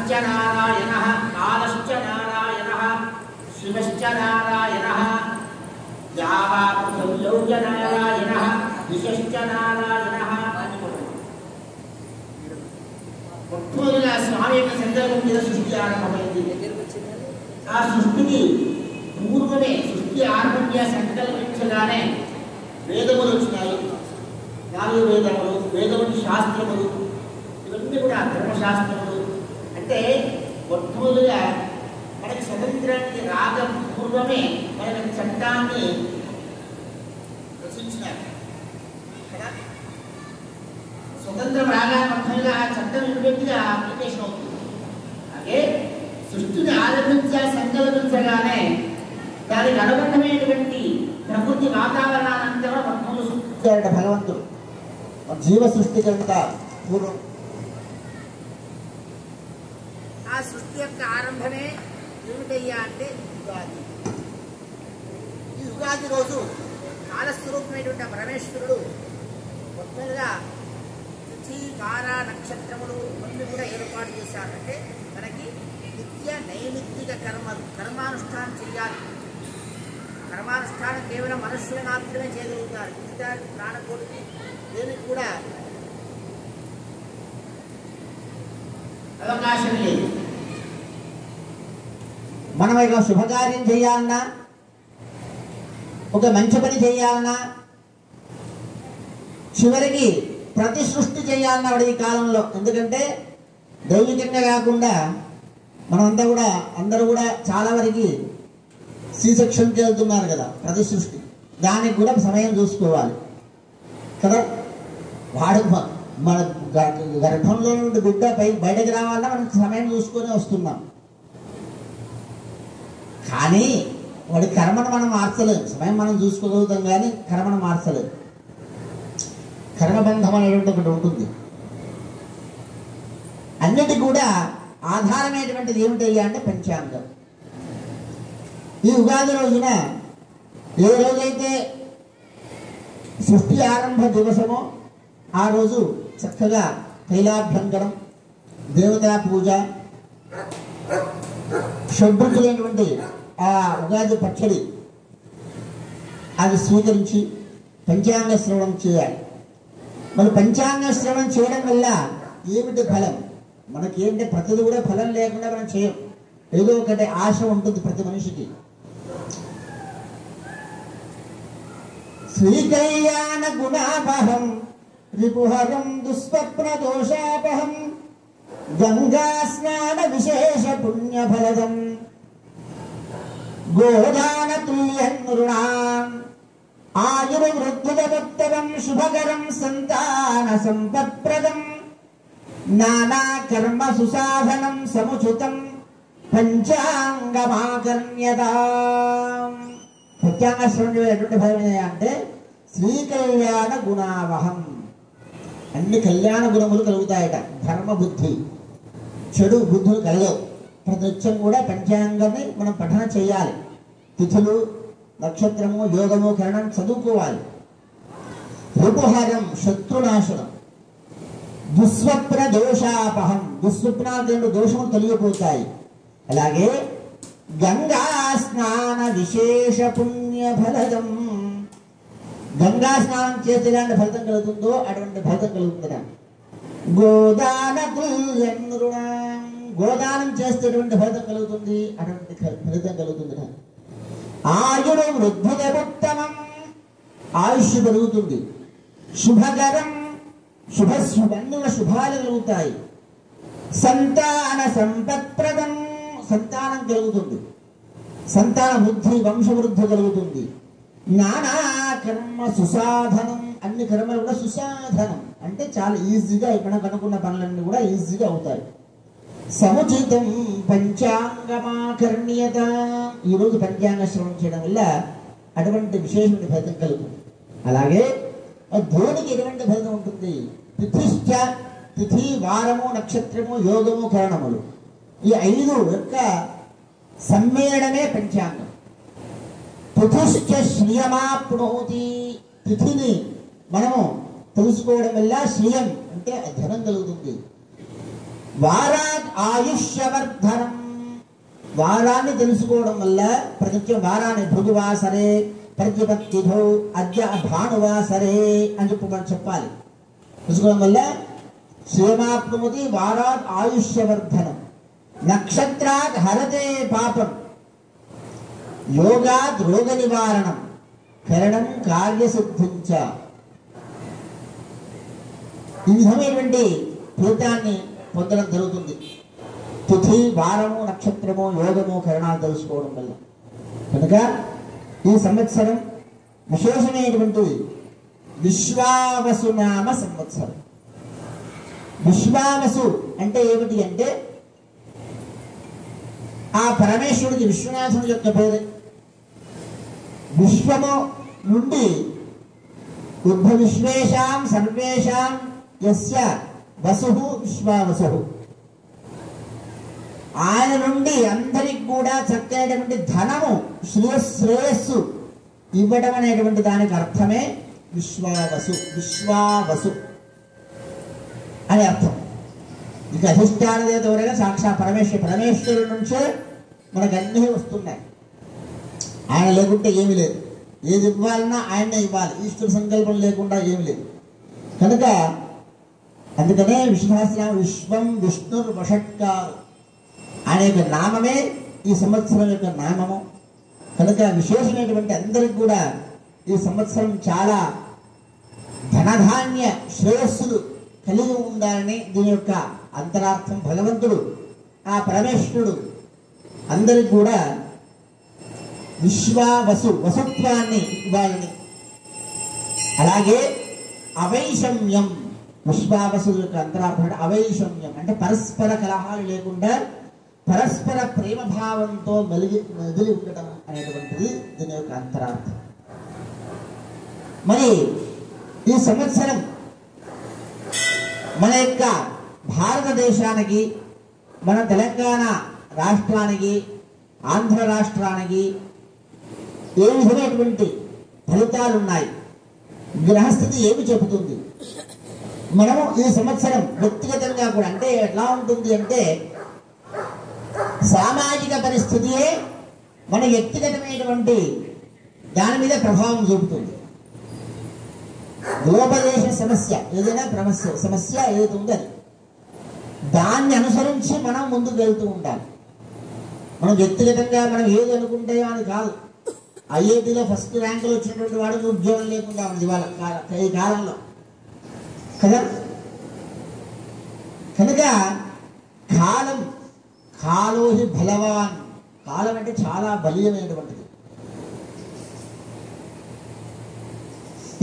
కాలశ్చ నారాయణః కాలశ్చ నారాయణః శివశ్చ నారాయణః యావా పృథివ్యౌ చ నారాయణః దిశశ్చ నారాయణః. మొట్టమొదటిగా స్వామి యొక్క సంకల్పం మీద సృష్టి ఆరంభమైంది. ఆ సృష్టికి పూర్వమే సృష్టి ఆరంభంగా సంకల్పించగానే వేదములు వచ్చినాయి. 4 వేదములు, వేదములు శాస్త్రములు, ఇవన్నీ కూడా ధర్మశాస్త్రములు. అంటే మొట్టమొదటిగా మనకి స్వతంత్రానికి రాక పూర్వమే మనకి చట్టాన్ని రచించినారు కదా. స్వతంత్రం రాగా మొట్టమొదటిగా ఆ చట్టం ఇమీడియట్గా అప్లికేషన్ అవుతుంది. అలాగే సృష్టిని సంకల్పించగానే దానికి అనుబంధమైనటువంటి ప్రకృతి వాతావరణానంతా మొత్తంలో సృష్టించారట భగవంతుడు. జీవ సృష్టి కనుక పూర్వం ఆ సృష్టి యొక్క ఆరంభమే ఏమిటయ్యా అంటే యుగాది. ఈ యుగాది రోజు కాలస్వరూపమైనటువంటి పరమేశ్వరుడు మొత్తంగా తిథి వార నక్షత్రములు అన్ని కూడా ఏర్పాటు చేశారంటే మనకి నిత్య నైమిత్తిక కర్మానుష్ఠానం చేయాలి. కర్మానుష్ఠానం కేవలం మనుషులు మాత్రమే చేయగలుగుతారు. మిగతా ప్రాణకోటికి దేనికి కూడా అవకాశం లేదు. మనం ఇక శుభకార్యం చేయాలన్నా, ఒక మంచి పని చేయాలన్నా, చివరికి ప్రతి సృష్టి చేయాలన్నా ఈ కాలంలో. ఎందుకంటే దైవికంగా కాకుండా మనమంతా కూడా అందరూ కూడా చాలా వరకు సి సెక్షన్కి వెళ్తున్నారు కదా. ప్రతి సృష్టి దానికి కూడా సమయం చూసుకోవాలి కదా. వాడు మన గర్భంలో నుండి బిడ్డ బయటకు రావాలన్నా మనం సమయం చూసుకొని వస్తున్నాం. కానీ వాడి కర్మను మనం మార్చలేము. సమయం మనం చూసుకోగలుగుతాం కానీ కర్మను మార్చలేదు. కర్మబంధం అనేటువంటి ఒకటి ఉంటుంది. అన్నిటి కూడా ఆధారమైనటువంటిది ఏమిటయ్యా అంటే పంచాంగం. ఈ ఉగాది రోజున ఏ రోజైతే సృష్టి ఆరంభ దివసమో ఆ రోజు చక్కగా తైలాభ్యంకరం, దేవతా పూజ, షడ్రుచులైనటువంటి ఆ ఉగాది పచ్చడి అది స్వీకరించి పంచాంగ శ్రవణం చేయాలి. మరి పంచాంగ శ్రవణం చేయడం వల్ల ఏమిటి ఫలం? మనకి ఏంటంటే ప్రతిది కూడా ఫలం లేకుండా మనం చేయం. ఏదో ఒకటి ఆశ ఉంటుంది ప్రతి మనిషికి. శ్రీకళ్యాణ గుణాపహం రిపుహరం దుస్వప్న దోషాపహం గంగా స్నాన విశేష పుణ్యఫలదం గోదాన తుల్యం నృణాం ఆయుర్వృద్ధిదముత్తమం శుభకరం సంతాన సంపత్ప్రదం నానా కర్మ సుసాధనం సముచితం పంచాంగమాకర్ణ్యతాం. పంచాంగ శ్రవణం ఎటువంటి ఫలం అంటే శ్రీకళ్యాణ గుణావహం. అన్ని కళ్యాణ గుణములు కలుగుతాయట. ధర్మ బుద్ధి, చెడు బుద్ధులు కలగవు. ప్రతినిత్యం కూడా పంచాంగాన్ని మనం పఠన చేయాలి. తిథులు, నక్షత్రము, యోగము, కరణం చదువుకోవాలి. రిపుహరం శత్రునాశనం, దుస్వప్న దోషాపహం, దుస్వప్నాలు రెండు దోషములు తొలగిపోతాయి. అలాగే గంగా స్నాన విశేష పుణ్య ఫలదం, గంగా స్నానం చేస్తే ఎలాంటి ఫలితం కలుగుతుందో అటువంటి ఫలితం కలుగుతుందా. గోదాన తుల్యం నృణాం, గోదానం చేసేటువంటి ఫలితం కలుగుతుంది, అటువంటి ఫలితం కలుగుతుంది. ఆయుడు వృద్ధిదముత్తమం, ఆయుష్ పెరుగుతుంది. శుభకరం, శుభాలు కలుగుతాయి. సంతాన సంపత్ప్రదం, సంతానం కలుగుతుంది. సంతాన వృద్ధి, వంశవృద్ధి కలుగుతుంది. నానా కర్మ సుసాధనం, అన్ని కర్మలు కూడా సుసాధనం అంటే చాలా ఈజీగా మనకు అనుకున్న పనులన్నీ కూడా ఈజీగా అవుతాయి. సముచితం పంచాంగమాకర్ణ్యత, ఈరోజు పంచాంగ శ్రవణం చేయడం వల్ల అటువంటి విశేషమైన ఫలితం కలుగుతుంది. అలాగే దేవునికి ఎటువంటి ఫలితం ఉంటుంది? తిథిశ్చ, తిథి, వారము, నక్షత్రము, యోగము, కరణములు, ఈ 5 యొక్క సమ్మేళనమే పంచాంగం. తిథిశ్చ శ్రియమాప్నోతి, తిథిని మనము తెలుసుకోవడం వల్ల శ్రియం అంటే ధనం కలుగుతుంది. వారాత్ ఆయుష్యవర్ధనం. వారాన్ని తెలుసుకోవడం వల్ల ప్రతిత్యం వారాన్ని భృగువాసరే ప్రతిపత్తిథో అద్య భానువాసరే అని చెప్పాలి. తెలుసుకోవడం వల్ల క్షేమాప్నుమతి. వారాత్ ఆయుష్యవర్ధనం. నక్షత్రాత్ హరతే పాపం. యోగాత్ రోగ నివారణం. కరణం కార్యసిద్ధించ. ఈ విధమైనటువంటి ఫలితాన్ని పొందడం జరుగుతుంది. తిథి, వారము, నక్షత్రము, యోగము, కరణాలు తెలుసుకోవడం వల్ల. కనుక ఈ సంవత్సరం విశేషమైనటువంటిది విశ్వావసు నామ సంవత్సరం. విశ్వావసు అంటే ఏమిటి అంటే ఆ పరమేశ్వరుడికి విశ్వనాథుడి యొక్క పేరు. విశ్వము నుండి ఉద్భవిశ్వేషాం సర్వేషాం యస్య వసుః విశ్వావసుః. ఆయన నుండి అందరికి కూడా చక్కనటువంటి ధనము శ్రేయస్సు ఇవ్వడం అనేటువంటి దానికి అర్థమే విశ్వావసు. విశ్వావసు అని అర్థం. ఇక అధిష్టాన దేవత ఎవరైనా సాక్షాత్ పరమేశ్వరుడి నుంచే మనకు అన్నీ వస్తున్నాయి. ఆయన లేకుంటే ఏమి లేదు. ఏది ఇవ్వాలన్నా ఆయనే ఇవ్వాలి. ఈశ్వర సంకల్పం లేకుండా ఏమి లేదు. కనుక అందుకనే విశ్వసహస్రనామం విశ్వం విష్ణుర్ వషట్కారు అనే యొక్క నామమే ఈ సంవత్సరం యొక్క నామము. కనుక విశేషమైనటువంటి అందరికి కూడా ఈ సంవత్సరం చాలా ధనధాన్య శ్రేయస్సులు కలిగి ఉండాలని దీని యొక్క అంతరార్థం. భగవంతుడు ఆ పరమేశ్వరుడు అందరికి కూడా వసుత్వాన్ని ఇవ్వాలని. అలాగే అవైషమ్యం. విశ్వావసు యొక్క అంతరార్థం అంటే అవైషమ్యం అంటే పరస్పర కలహాలు లేకుండా పరస్పర ప్రేమ భావంతో మెలిగి ఉండటం అనేటువంటిది దీని యొక్క అంతరార్థం. మరి ఈ సంవత్సరం మన యొక్క భారతదేశానికి, మన తెలంగాణ రాష్ట్రానికి, ఆంధ్ర రాష్ట్రానికి ఏ విధమైనటువంటి ఫలితాలు ఉన్నాయి, గ్రహస్థితి ఏమి చెబుతుంది, మనము ఈ సంవత్సరం వ్యక్తిగతంగా కూడా అంటే ఎట్లా ఉంటుంది అంటే సామాజిక పరిస్థితియే మన వ్యక్తిగతమైనటువంటి దాని మీద ప్రభావం చూపుతుంది. గ్లోబలైజేషన్ సమస్య ఏదైనా సమస్య ఏదైతే ఉందో అది దాన్ని అనుసరించి మనం ముందుకు వెళ్తూ ఉండాలి. మనం వ్యక్తిగతంగా మనం ఏది అనుకుంటే అని కాదు. ఐఐటీలో ఫస్ట్ ర్యాంకులు వచ్చినటువంటి వాడికి ఉద్యోగం లేకుండా ఉంది ఈ కాలంలో కదా. కనుక కాలోహి బలవాన్. కాలం అంటే చాలా బలీయమైనటువంటిది.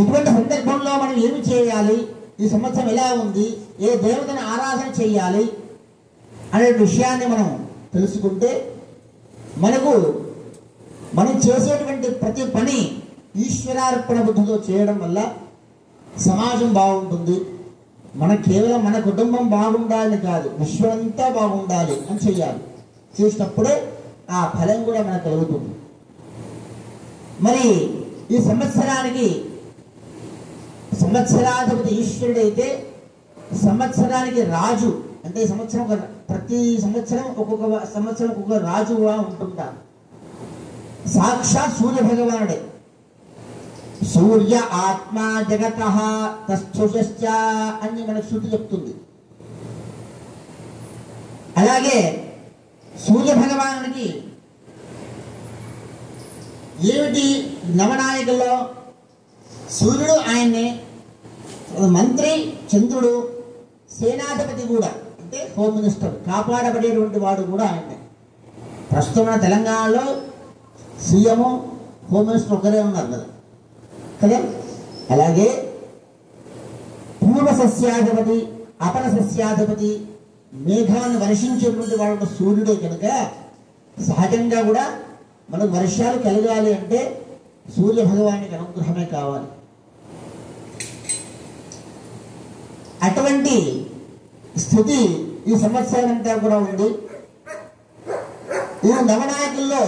ఇటువంటి సందర్భంలో మనం ఏమి చేయాలి, ఈ సంవత్సరం ఎలా ఉంది, ఏ దేవతను ఆరాధన చేయాలి అనే విషయాన్ని మనం తెలుసుకుంటే మనం చేసేటువంటి ప్రతి పని ఈశ్వరార్పణ బుద్ధితో చేయడం వల్ల సమాజం బాగుంటుంది. కేవలం మన కుటుంబం బాగుండాలని కాదు, విశ్వమంతా బాగుండాలి అని చెయ్యాలి. చేసినప్పుడే ఆ ఫలం కూడా మనకు కలుగుతుంది. మరి ఈ సంవత్సరాధిపతి ఈశ్వరుడైతే సంవత్సరానికి రాజు అంటే ప్రతి సంవత్సరం ఒక్కొక్క రాజుగా ఉంటుంటారు. సాక్షాత్ సూర్య భగవానుడే. సూర్య ఆత్మ జగత తస్థుషశ్చ అని మనకు శృతి చెప్తుంది. అలాగే సూర్య భగవానుడికి ఏమిటి నవనాయకుల్లో సూర్యుడు ఆయన్నే, మంత్రి చంద్రుడు, సేనాధిపతి కూడా అంటే హోమ్ మినిస్టర్ కాపాడబడేటువంటి వాడు కూడా ఆయన్నే. ప్రస్తుతం మన తెలంగాణలో సీఎం హోమ్ మినిస్టర్ ఒకరే ఉన్నారు కదా. అలాగే పూర్వ సస్యాధిపతి, అపర సస్యాధిపతి, మేఘాన్ని వర్షించేటువంటి వాడు సూర్యుడే. కనుక సహజంగా కూడా మనకు వర్షాలు కలగాలి అంటే సూర్య భగవానికి అనుగ్రహమే కావాలి. అటువంటి స్థితి ఈ సంవత్సరం అంతా కూడా ఉంది. ఈ నవనాయకుల్లో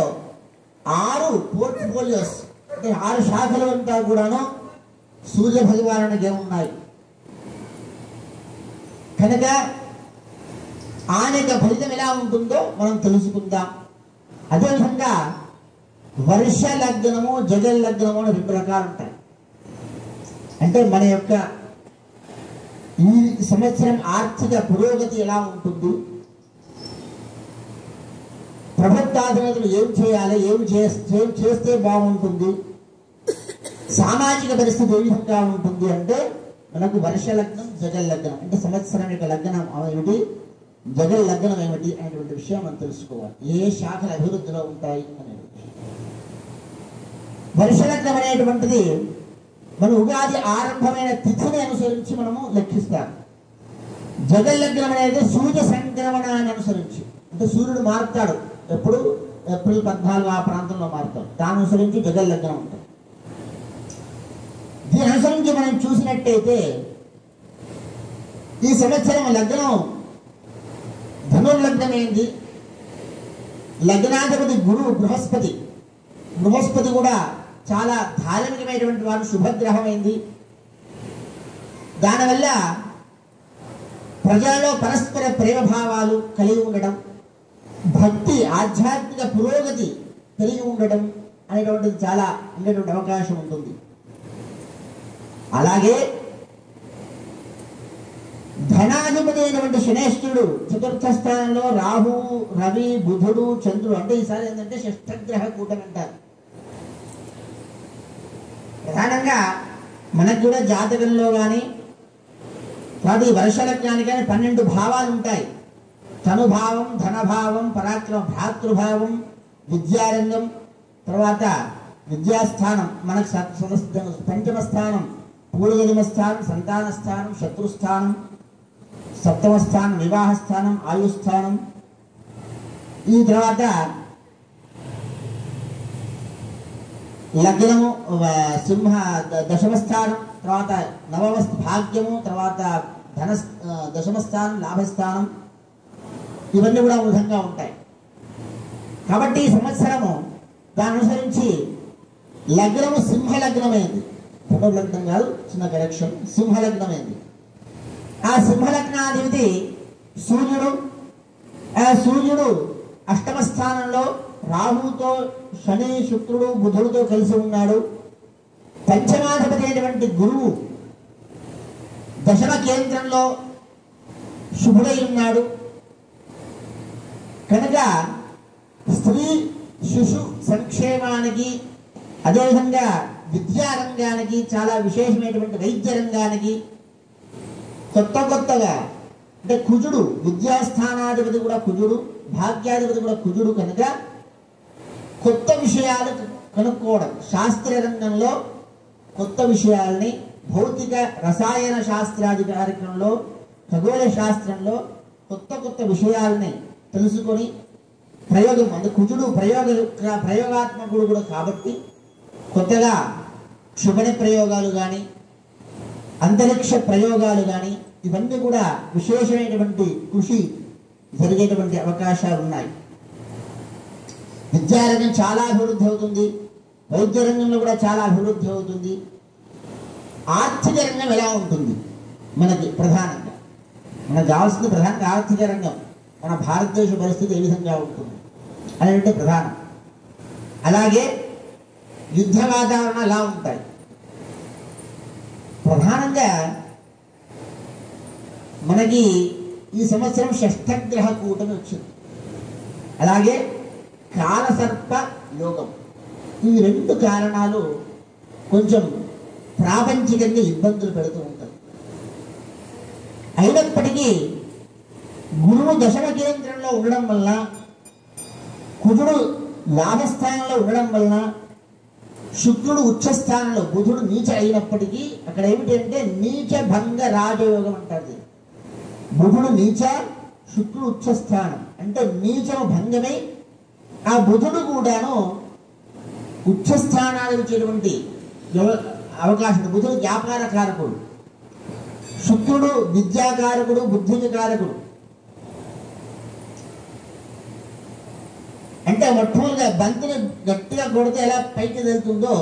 6 పోర్ట్ఫోలియోస్ అంటే 6 శాఖలు అంతా కూడాను సూర్య భగవానుడికే ఉన్నాయి. కనుక ఆయన యొక్క ఫలితం ఎలా ఉంటుందో మనం తెలుసుకుందాం. అదేవిధంగా వర్ష లగ్నము, జగన్ లగ్నము అని 2 రకాలు ఉంటాయి. అంటే మన యొక్క ఈ సంవత్సరం ఆర్థిక పురోగతి ఎలా ఉంటుంది, ప్రభుత్వాధినేతలు ఏం చేయాలి, ఏం చేస్తే బాగుంటుంది, సామాజిక పరిస్థితి ఏ విధంగా ఉంటుంది అంటే మనకు వర్ష లగ్నం, జగన్ లగ్నం అంటే సంవత్సరం యొక్క లగ్నం ఏమిటి, జగన్ లగ్నం ఏమిటి అనేటువంటి విషయం మనం తెలుసుకోవాలి. ఏ శాఖల అభివృద్ధిలో ఉంటాయి అనేది. వర్ష లగ్నం అనేటువంటిది మన ఉగాది ఆరంభమైన తిథిని అనుసరించి మనము లెక్కిస్తాం. జగన్ లగ్నం అనేది సూర్య సంక్రమణాన్ని అనుసరించి, అంటే సూర్యుడు మారుతాడు ఎప్పుడు ఏప్రిల్ 14 ఆ ప్రాంతంలో మారుతాడు, దాని అనుసరించి జగన్ లగ్నం ఉంటుంది. దీని అనుసరించి మనం చూసినట్టయితే ఈ సంవత్సరం లగ్నం ధనుర్లగ్నమైంది. లగ్నాధిపతి గురువు బృహస్పతి కూడా చాలా ధార్మికమైనటువంటి వారు, శుభగ్రహమైంది. దానివల్ల ప్రజలలో పరస్పర ప్రేమభావాలు కలిగి ఉండడం, భక్తి, ఆధ్యాత్మిక పురోగతి కలిగి ఉండడం అనేటువంటిది చాలా ఉండేటువంటి అవకాశం ఉంటుంది. అలాగే ధనాధిపతి అయినటువంటి శనేశ్వరుడు చతుర్థ స్థానంలో, రాహు, రవి, బుధుడు, చంద్రుడు, అంటే ఈసారి ఏంటంటే షష్ఠగ్రహ కూటమి అంటారు. ప్రధానంగా మనకు కూడా జాతకంలో కానీ ఈ వర్ష లగ్నానికి కానీ 12 భావాలు ఉంటాయి. తనుభావం, ధనభావం, పరాక్రమ, భ్రాతృభావం, విద్యారంగం, తర్వాత విద్యాస్థానం మనకు పంచమ స్థానం, పూర్వజన్మ స్థానం, సంతాన స్థానం, శత్రుస్థానం, సప్తమ స్థానం, వివాహ స్థానం, ఆయుస్థానం. ఈ తర్వాత లగ్నము సింహ దశమ స్థానం, తర్వాత నవమ భాగ్యము, తర్వాత దశమ స్థానం, లాభస్థానం, ఇవన్నీ కూడా విధంగా ఉంటాయి. కాబట్టి ఈ సంవత్సరము దాని అనుసరించి లగ్నము సింహలగ్నమైంది. ధనుర్లగ్నం కాదు, చిన్న కరెక్షన్, సింహలగ్నమైంది. ఆ సింహలగ్నాధిపతి సూర్యుడు. ఆ సూర్యుడు అష్టమ స్థానంలో రాహుతో, శని, శుక్రుడు, బుధుడితో కలిసి ఉన్నాడు. పంచమాధిపతి అయినటువంటి గురువు దశమ కేంద్రంలో శుభుడై ఉన్నాడు. కనుక స్త్రీ శిశు సంక్షేమానికి, అదేవిధంగా విద్యారంగానికి, చాలా విశేషమైనటువంటి వైద్య రంగానికి కొత్తగా అంటే కుజుడు, విద్యాస్థానాధిపతి కూడా కుజుడు, భాగ్యాధిపతి కూడా కుజుడు. కనుక కొత్త విషయాలు కనుక్కోవడం, శాస్త్రీయ రంగంలో కొత్త విషయాల్ని, భౌతిక రసాయన శాస్త్రాది కార్యక్రమంలో, ఖగోళ శాస్త్రంలో కొత్త విషయాలని తెలుసుకొని ప్రయోగం, అంటే కుజుడు ప్రయోగాత్మకుడు కూడా కాబట్టి కొత్తగా క్షిపణి ప్రయోగాలు కానీ, అంతరిక్ష ప్రయోగాలు కానీ, ఇవన్నీ కూడా విశేషమైనటువంటి కృషి జరిగేటువంటి అవకాశాలు ఉన్నాయి. విద్యారంగం చాలా అభివృద్ధి అవుతుంది, వైద్య రంగంలో కూడా చాలా అభివృద్ధి అవుతుంది. ఆర్థిక రంగం ఎలా ఉంటుంది మనకి, ప్రధానంగా మనకు కావాల్సింది ప్రధానంగా ఆర్థిక రంగం, మన భారతదేశ పరిస్థితి ఏ విధంగా ఉంటుంది అనేటువంటి ప్రధానం. అలాగే యుద్ధ వాతావరణం ఎలా ఉంటాయి. ప్రధానంగా మనకి ఈ సంవత్సరం షష్ఠగ్రహ కూటమి వచ్చింది. అలాగే కాలసర్ప యోగం. ఈ 2 కారణాలు కొంచెం ప్రాపంచికంగా ఇబ్బందులు పెడుతూ ఉంటాయి. అయినప్పటికీ గురువు దశమ కేంద్రంలో ఉండడం వల్ల, కుజుడు లాభస్థానంలో ఉండడం వలన, శుక్రుడు ఉచ్చస్థానంలో, బుధుడు నీచ అయినప్పటికీ అక్కడ ఏమిటంటే నీచ భంగ రాజయోగం అంటారు. బుధుడు నీచ, శుక్రుడు ఉచ్చస్థానం, అంటే నీచము భంగమై ఆ బుధుడు కూడాను ఉచ్చస్థానానికి వచ్చేటువంటి అవకాశం. బుధుడు వ్యాపార కారకుడు, శుక్రుడు విద్యాకారకుడు, బుద్ధికి కారకుడు. అంటే మొట్టమొదటిగా బంతిని గట్టిగా కొడితే ఎలా పైకి వెళ్తుందో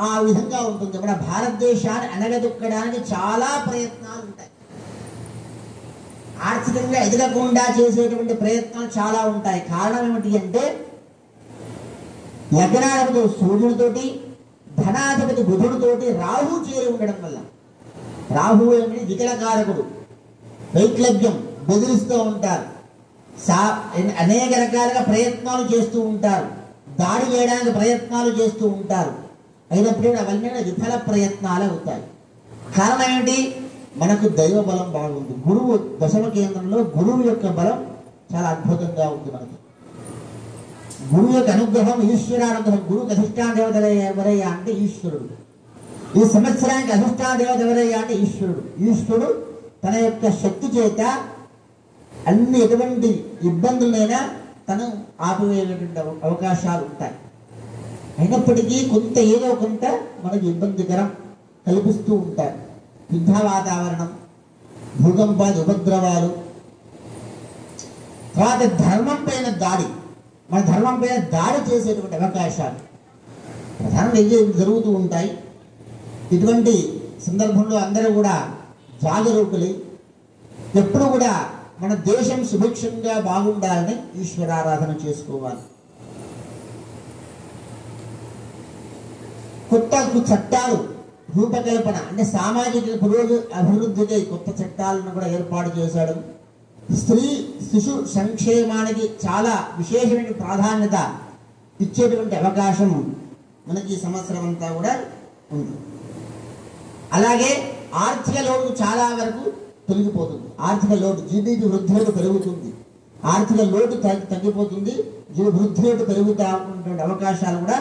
ఆ విధంగా ఉంటుంది. మన భారతదేశాన్ని అనగదొక్కడానికి చాలా ప్రయత్నాలు ఉంటాయి. ఆర్థికంగా ఎదగకుండా చేసేటువంటి ప్రయత్నాలు చాలా ఉంటాయి. కారణం ఏమిటి అంటే లగ్నాధిపతి సూర్యుడితోటి ధనాధిపతి బుధుడితోటి రాహు చేరి ఉండడం వల్ల. రాహు ఏమిటి? వికలకారకుడు, వైక్లభ్యం, బెదిరిస్తూ ఉంటారు, అనేక రకాలుగా ప్రయత్నాలు చేస్తూ ఉంటారు, దాడి చేయడానికి ప్రయత్నాలు చేస్తూ ఉంటారు. అయినప్పుడు అవన్నీ విఫల ప్రయత్నాలు అవుతాయి. కారణం ఏమిటి? మనకు దైవ బలం బాగుంది. గురువు దశమ కేంద్రంలో గురువు యొక్క బలం చాలా అద్భుతంగా ఉంది. మనకి గురువు యొక్క అనుగ్రహం, ఈశ్వరానుగ్రహం. గురువుకి అధిష్టాన దేవత ఎవరయ్యా అంటే ఈశ్వరుడు. ఈ సంవత్సరానికి అధిష్టాన దేవత ఎవరయ్యా అంటే ఈశ్వరుడు. ఈశ్వరుడు తన యొక్క శక్తి చేత అన్ని ఎటువంటి ఇబ్బందులైనా తను ఆపివేయటువంటి అవకాశాలు ఉంటాయి. అయినప్పటికీ కొంత ఏదో కొంత మనకు ఇబ్బందికరం కల్పిస్తూ ఉంటారు. యుద్ధ వాతావరణం, భూకంపాది ఉపద్రవాలు, తర్వాత ధర్మం పైన దాడి, మన ధర్మం పైన దాడి చేసేటువంటి అవకాశాలు ప్రధానంగా జరుగుతూ ఉంటాయి. ఇటువంటి సందర్భంలో అందరూ కూడా జాగరూకులై ఎప్పుడు కూడా మన దేశం సుభిక్షంగా బాగుండాలని ఈశ్వరారాధన చేసుకోవాలి. కొత్త చట్టాలు రూపకల్పన అంటే సామాజిక అభివృద్ధికి కొత్త చట్టాలను కూడా ఏర్పాటు చేశాడు. స్త్రీ శిశు సంక్షేమానికి చాలా విశేషమైన ప్రాధాన్యత ఇచ్చేటువంటి అవకాశం మనకి ఈ సంవత్సరం అంతా కూడా ఉంది. అలాగే ఆర్థిక లోటు చాలా వరకు తొలగిపోతుంది. ఆర్థిక లోటు, జీడీపీ వృద్ధి రేటు పెరుగుతుంది, ఆర్థిక లోటు తగ్గిపోతుంది, వృద్ధి రేటు పెరుగుతూ ఉన్నటువంటి అవకాశాలు కూడా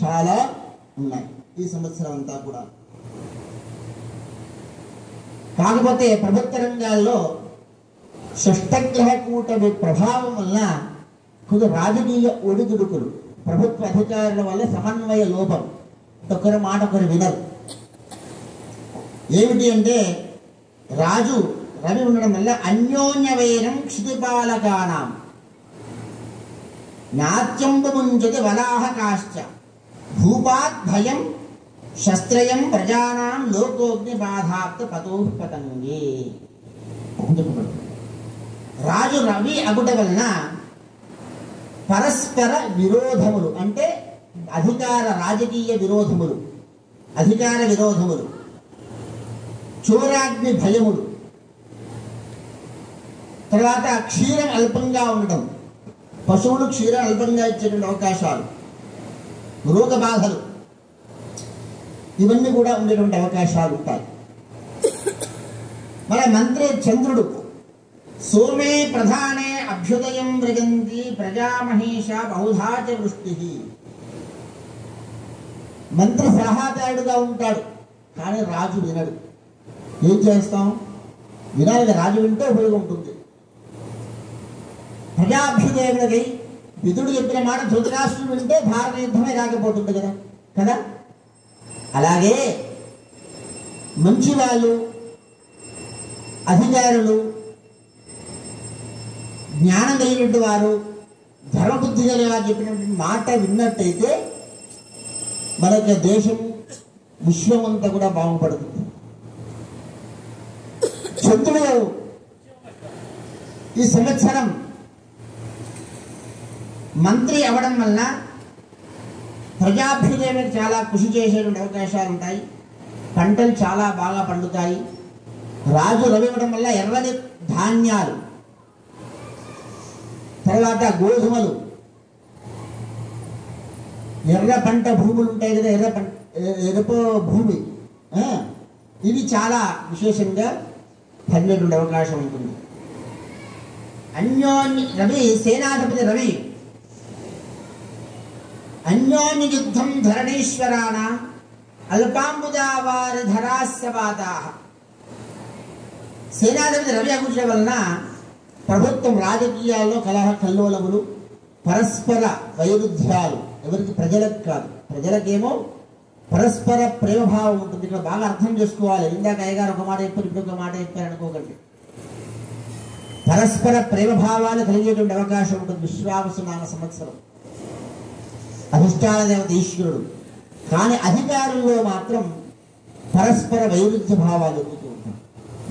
చాలా ఉన్నాయి ఈ సంవత్సరం అంతా కూడా. కాకపోతే ప్రభుత్వ రంగాల్లో షష్టగ్రహ కూటమి ప్రభావం వల్ల కొంచెం రాజకీయ ఒడిదుడుకులు, ప్రభుత్వ అధికారుల వల్ల సమన్వయ లోపం, ఒకరి మాట ఒకరు వినరు. ఏమిటి అంటే రాజు రవి ఉండడం వల్ల అన్యోన్య వైరం క్షితిపాలకానాం నాత్యంబు ముంచతి వలాహకాశ్చ భూపాత్ భయం శస్త్రయం ప్రజానాం లోకోగ్ని బాధాప్త పతో పతంగే. రాజు రవి అగుట వలన పరస్పర విరోధములు అంటే అధికార రాజకీయ విరోధములు, అధికార విరోధములు, చోరాగ్ని భయములు, తర్వాత క్షీరం అల్పంగా ఉండడం, పశువులు క్షీరం అల్పంగా ఇచ్చేటువంటి అవకాశాలు, రోగ బాధలు, ఇవన్నీ కూడా ఉండేటువంటి అవకాశాలు ఉంటాయి. మన మంత్రి చంద్రుడు సోమే ప్రధానే అభ్యుదయం మృగంతి ప్రజామహేష బహుధాచ వృష్టి. మంత్రి సలహాదారుడుగా ఉంటాడు, కానీ రాజు వినడు. ఏం చేస్తాం? వినాలి, రాజు వింటే ఉపయోగం ఉంటుంది. ప్రజాభ్యుదయములకై విదుడు చెప్పిన మాట ధృతరాష్ట్రుడు వింటే భారత యుద్ధమే రాకపోతుంది కదా. అలాగే మంచి వాళ్ళు, అధికారులు, జ్ఞానం కలిగినటువంటి వారు, ధర్మబుద్ధి కలిగిన వారు చెప్పినటువంటి మాట విన్నట్టయితే మన యొక్క దేశం, విశ్వం అంతా కూడా బాగుపడుతుంది. చంద్రుడు ఈ సంవత్సరం మంత్రి అవడం వల్ల ప్రజాభ్యుదయానికి చాలా కృషి చేసేటువంటి అవకాశాలు ఉంటాయి. పంటలు చాలా బాగా పండుతాయి. రాజు రవి ఇవ్వడం వల్ల ఎర్రని ధాన్యాలు, తర్వాత గోధుమలు, ఎర్ర పంట భూములు ఉంటాయి కదా, ఎరుప భూమి, ఇవి చాలా విశేషంగా పండేటువంటి అవకాశం ఉంటుంది. రవి సేనాధిపతి రవి అన్యోన్య యుద్ధం ధరణీశ్వరాణ అల్పాంబుజావారి ధరాస్యపాతా. సేనాధిపతి రవి అగుచడం వలన ప్రభుత్వం, రాజకీయాల్లో కల్లోలములు, పరస్పర వైరుధ్యాలు, ఎవరికి? ప్రజలకు కాదు. ప్రజలకేమో పరస్పర ప్రేమభావం ఉంటుంది. ఇక్కడ బాగా అర్థం చేసుకోవాలి. ఇందాక అయ్యగారు ఒక మాట చెప్పారు, ఇప్పుడు ఒక మాట చెప్పారు అనుకోకండి. పరస్పర ప్రేమభావాలు కలిగేటువంటి అవకాశం ఉంటుంది. విశ్వావసునామ సంవత్సరం అధిష్టాన దేవత ఈశ్వరుడు, కానీ అధికారుల్లో మాత్రం పరస్పర వైరుధ్య భావాలు ఎదుగుతూ ఉంటాయి.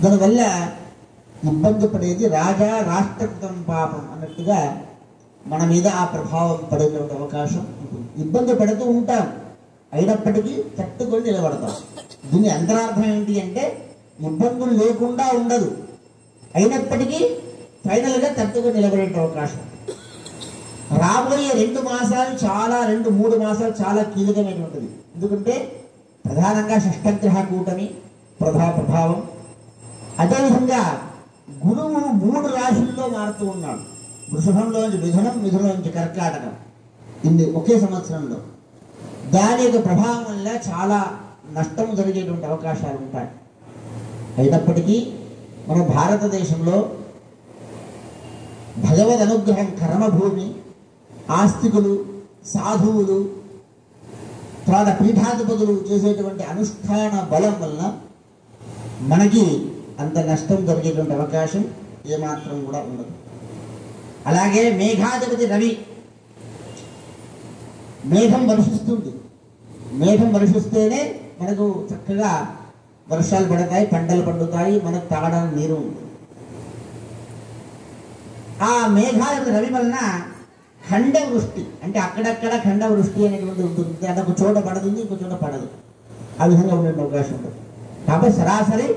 దానివల్ల ఇబ్బంది పడేది రాజా రాష్ట్రకృతం పాపం అన్నట్టుగా మన మీద ఆ ప్రభావం పడేటువంటి అవకాశం ఉంటుంది. ఇబ్బంది పడుతూ ఉంటాం, అయినప్పటికీ తట్టుకొని నిలబడతాం. దీని అంతరార్థం ఏంటి అంటే ఇబ్బందులు లేకుండా ఉండదు, అయినప్పటికీ ఫైనల్గా తట్టుకొని నిలబడే అవకాశం. రాబోయే 2 మాసాలు 2-3 మాసాలు చాలా కీలకమైనటువంటిది. ఎందుకంటే ప్రధానంగా షష్టగ్రహ కూటమి ప్రభావం. అదేవిధంగా గురువు 3 రాశుల్లో మారుతూ ఉన్నాడు. వృషభంలోంచి మిథునం, మిథునంలోంచి కర్కాటకం, ఇన్ని ఒకే సంవత్సరంలో. దాని యొక్క ప్రభావం వల్ల చాలా నష్టం జరిగేటువంటి అవకాశాలు ఉంటాయి. అయినప్పటికీ మన భారతదేశంలో భగవద్ అనుగ్రహం, కర్మభూమి, ఆస్తికులు, సాధువులు, తర్వాత పీఠాధిపతులు చేసేటువంటి అనుష్ఠాన బలం వల్ల మనకి అంత నష్టం జరిగేటువంటి అవకాశం ఏమాత్రం కూడా ఉండదు. అలాగే మేఘాధిపతి రవి, మేఘం వర్షిస్తుంది. మేఘం వర్షిస్తేనే మనకు చక్కగా వర్షాలు పడతాయి, పంటలు పండుతాయి, మనకు తాగడానికి నీరు ఉంటుంది. ఆ మేఘాధిపతి రవి వలన ఖండ వృష్టి, అంటే అక్కడక్కడ ఖండ వృష్టి అనేటువంటి ఉంటుంది. అది ఒక చోట పడుతుంది, ఇంకో చోట పడదు. ఆ విధంగా ఉండే అవకాశం ఉంటుంది. కాబట్టి సరాసరి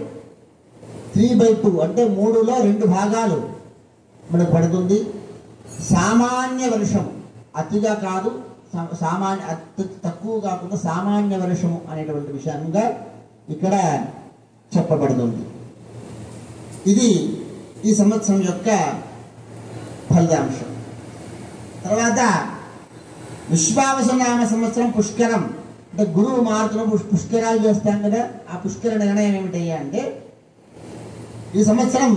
3/2 అంటే 3లో 2 భాగాలు మనకు పడుతుంది. సామాన్య వర్షం, అతిగా కాదు, అతి తక్కువ కాకుండా సామాన్య వర్షము అనేటువంటి విషయంగా ఇక్కడ చెప్పబడుతుంది. ఇది ఈ సంవత్సరం యొక్క ఫలితాంశం. తర్వాత విశ్వావసునామ సంవత్సరం పుష్కరం, అంటే గురువు మారుతున్న పుష్కరాలు చేస్తాం కదా. ఆ పుష్కర నిర్ణయం ఏమిటయ్యా అంటే ఈ సంవత్సరం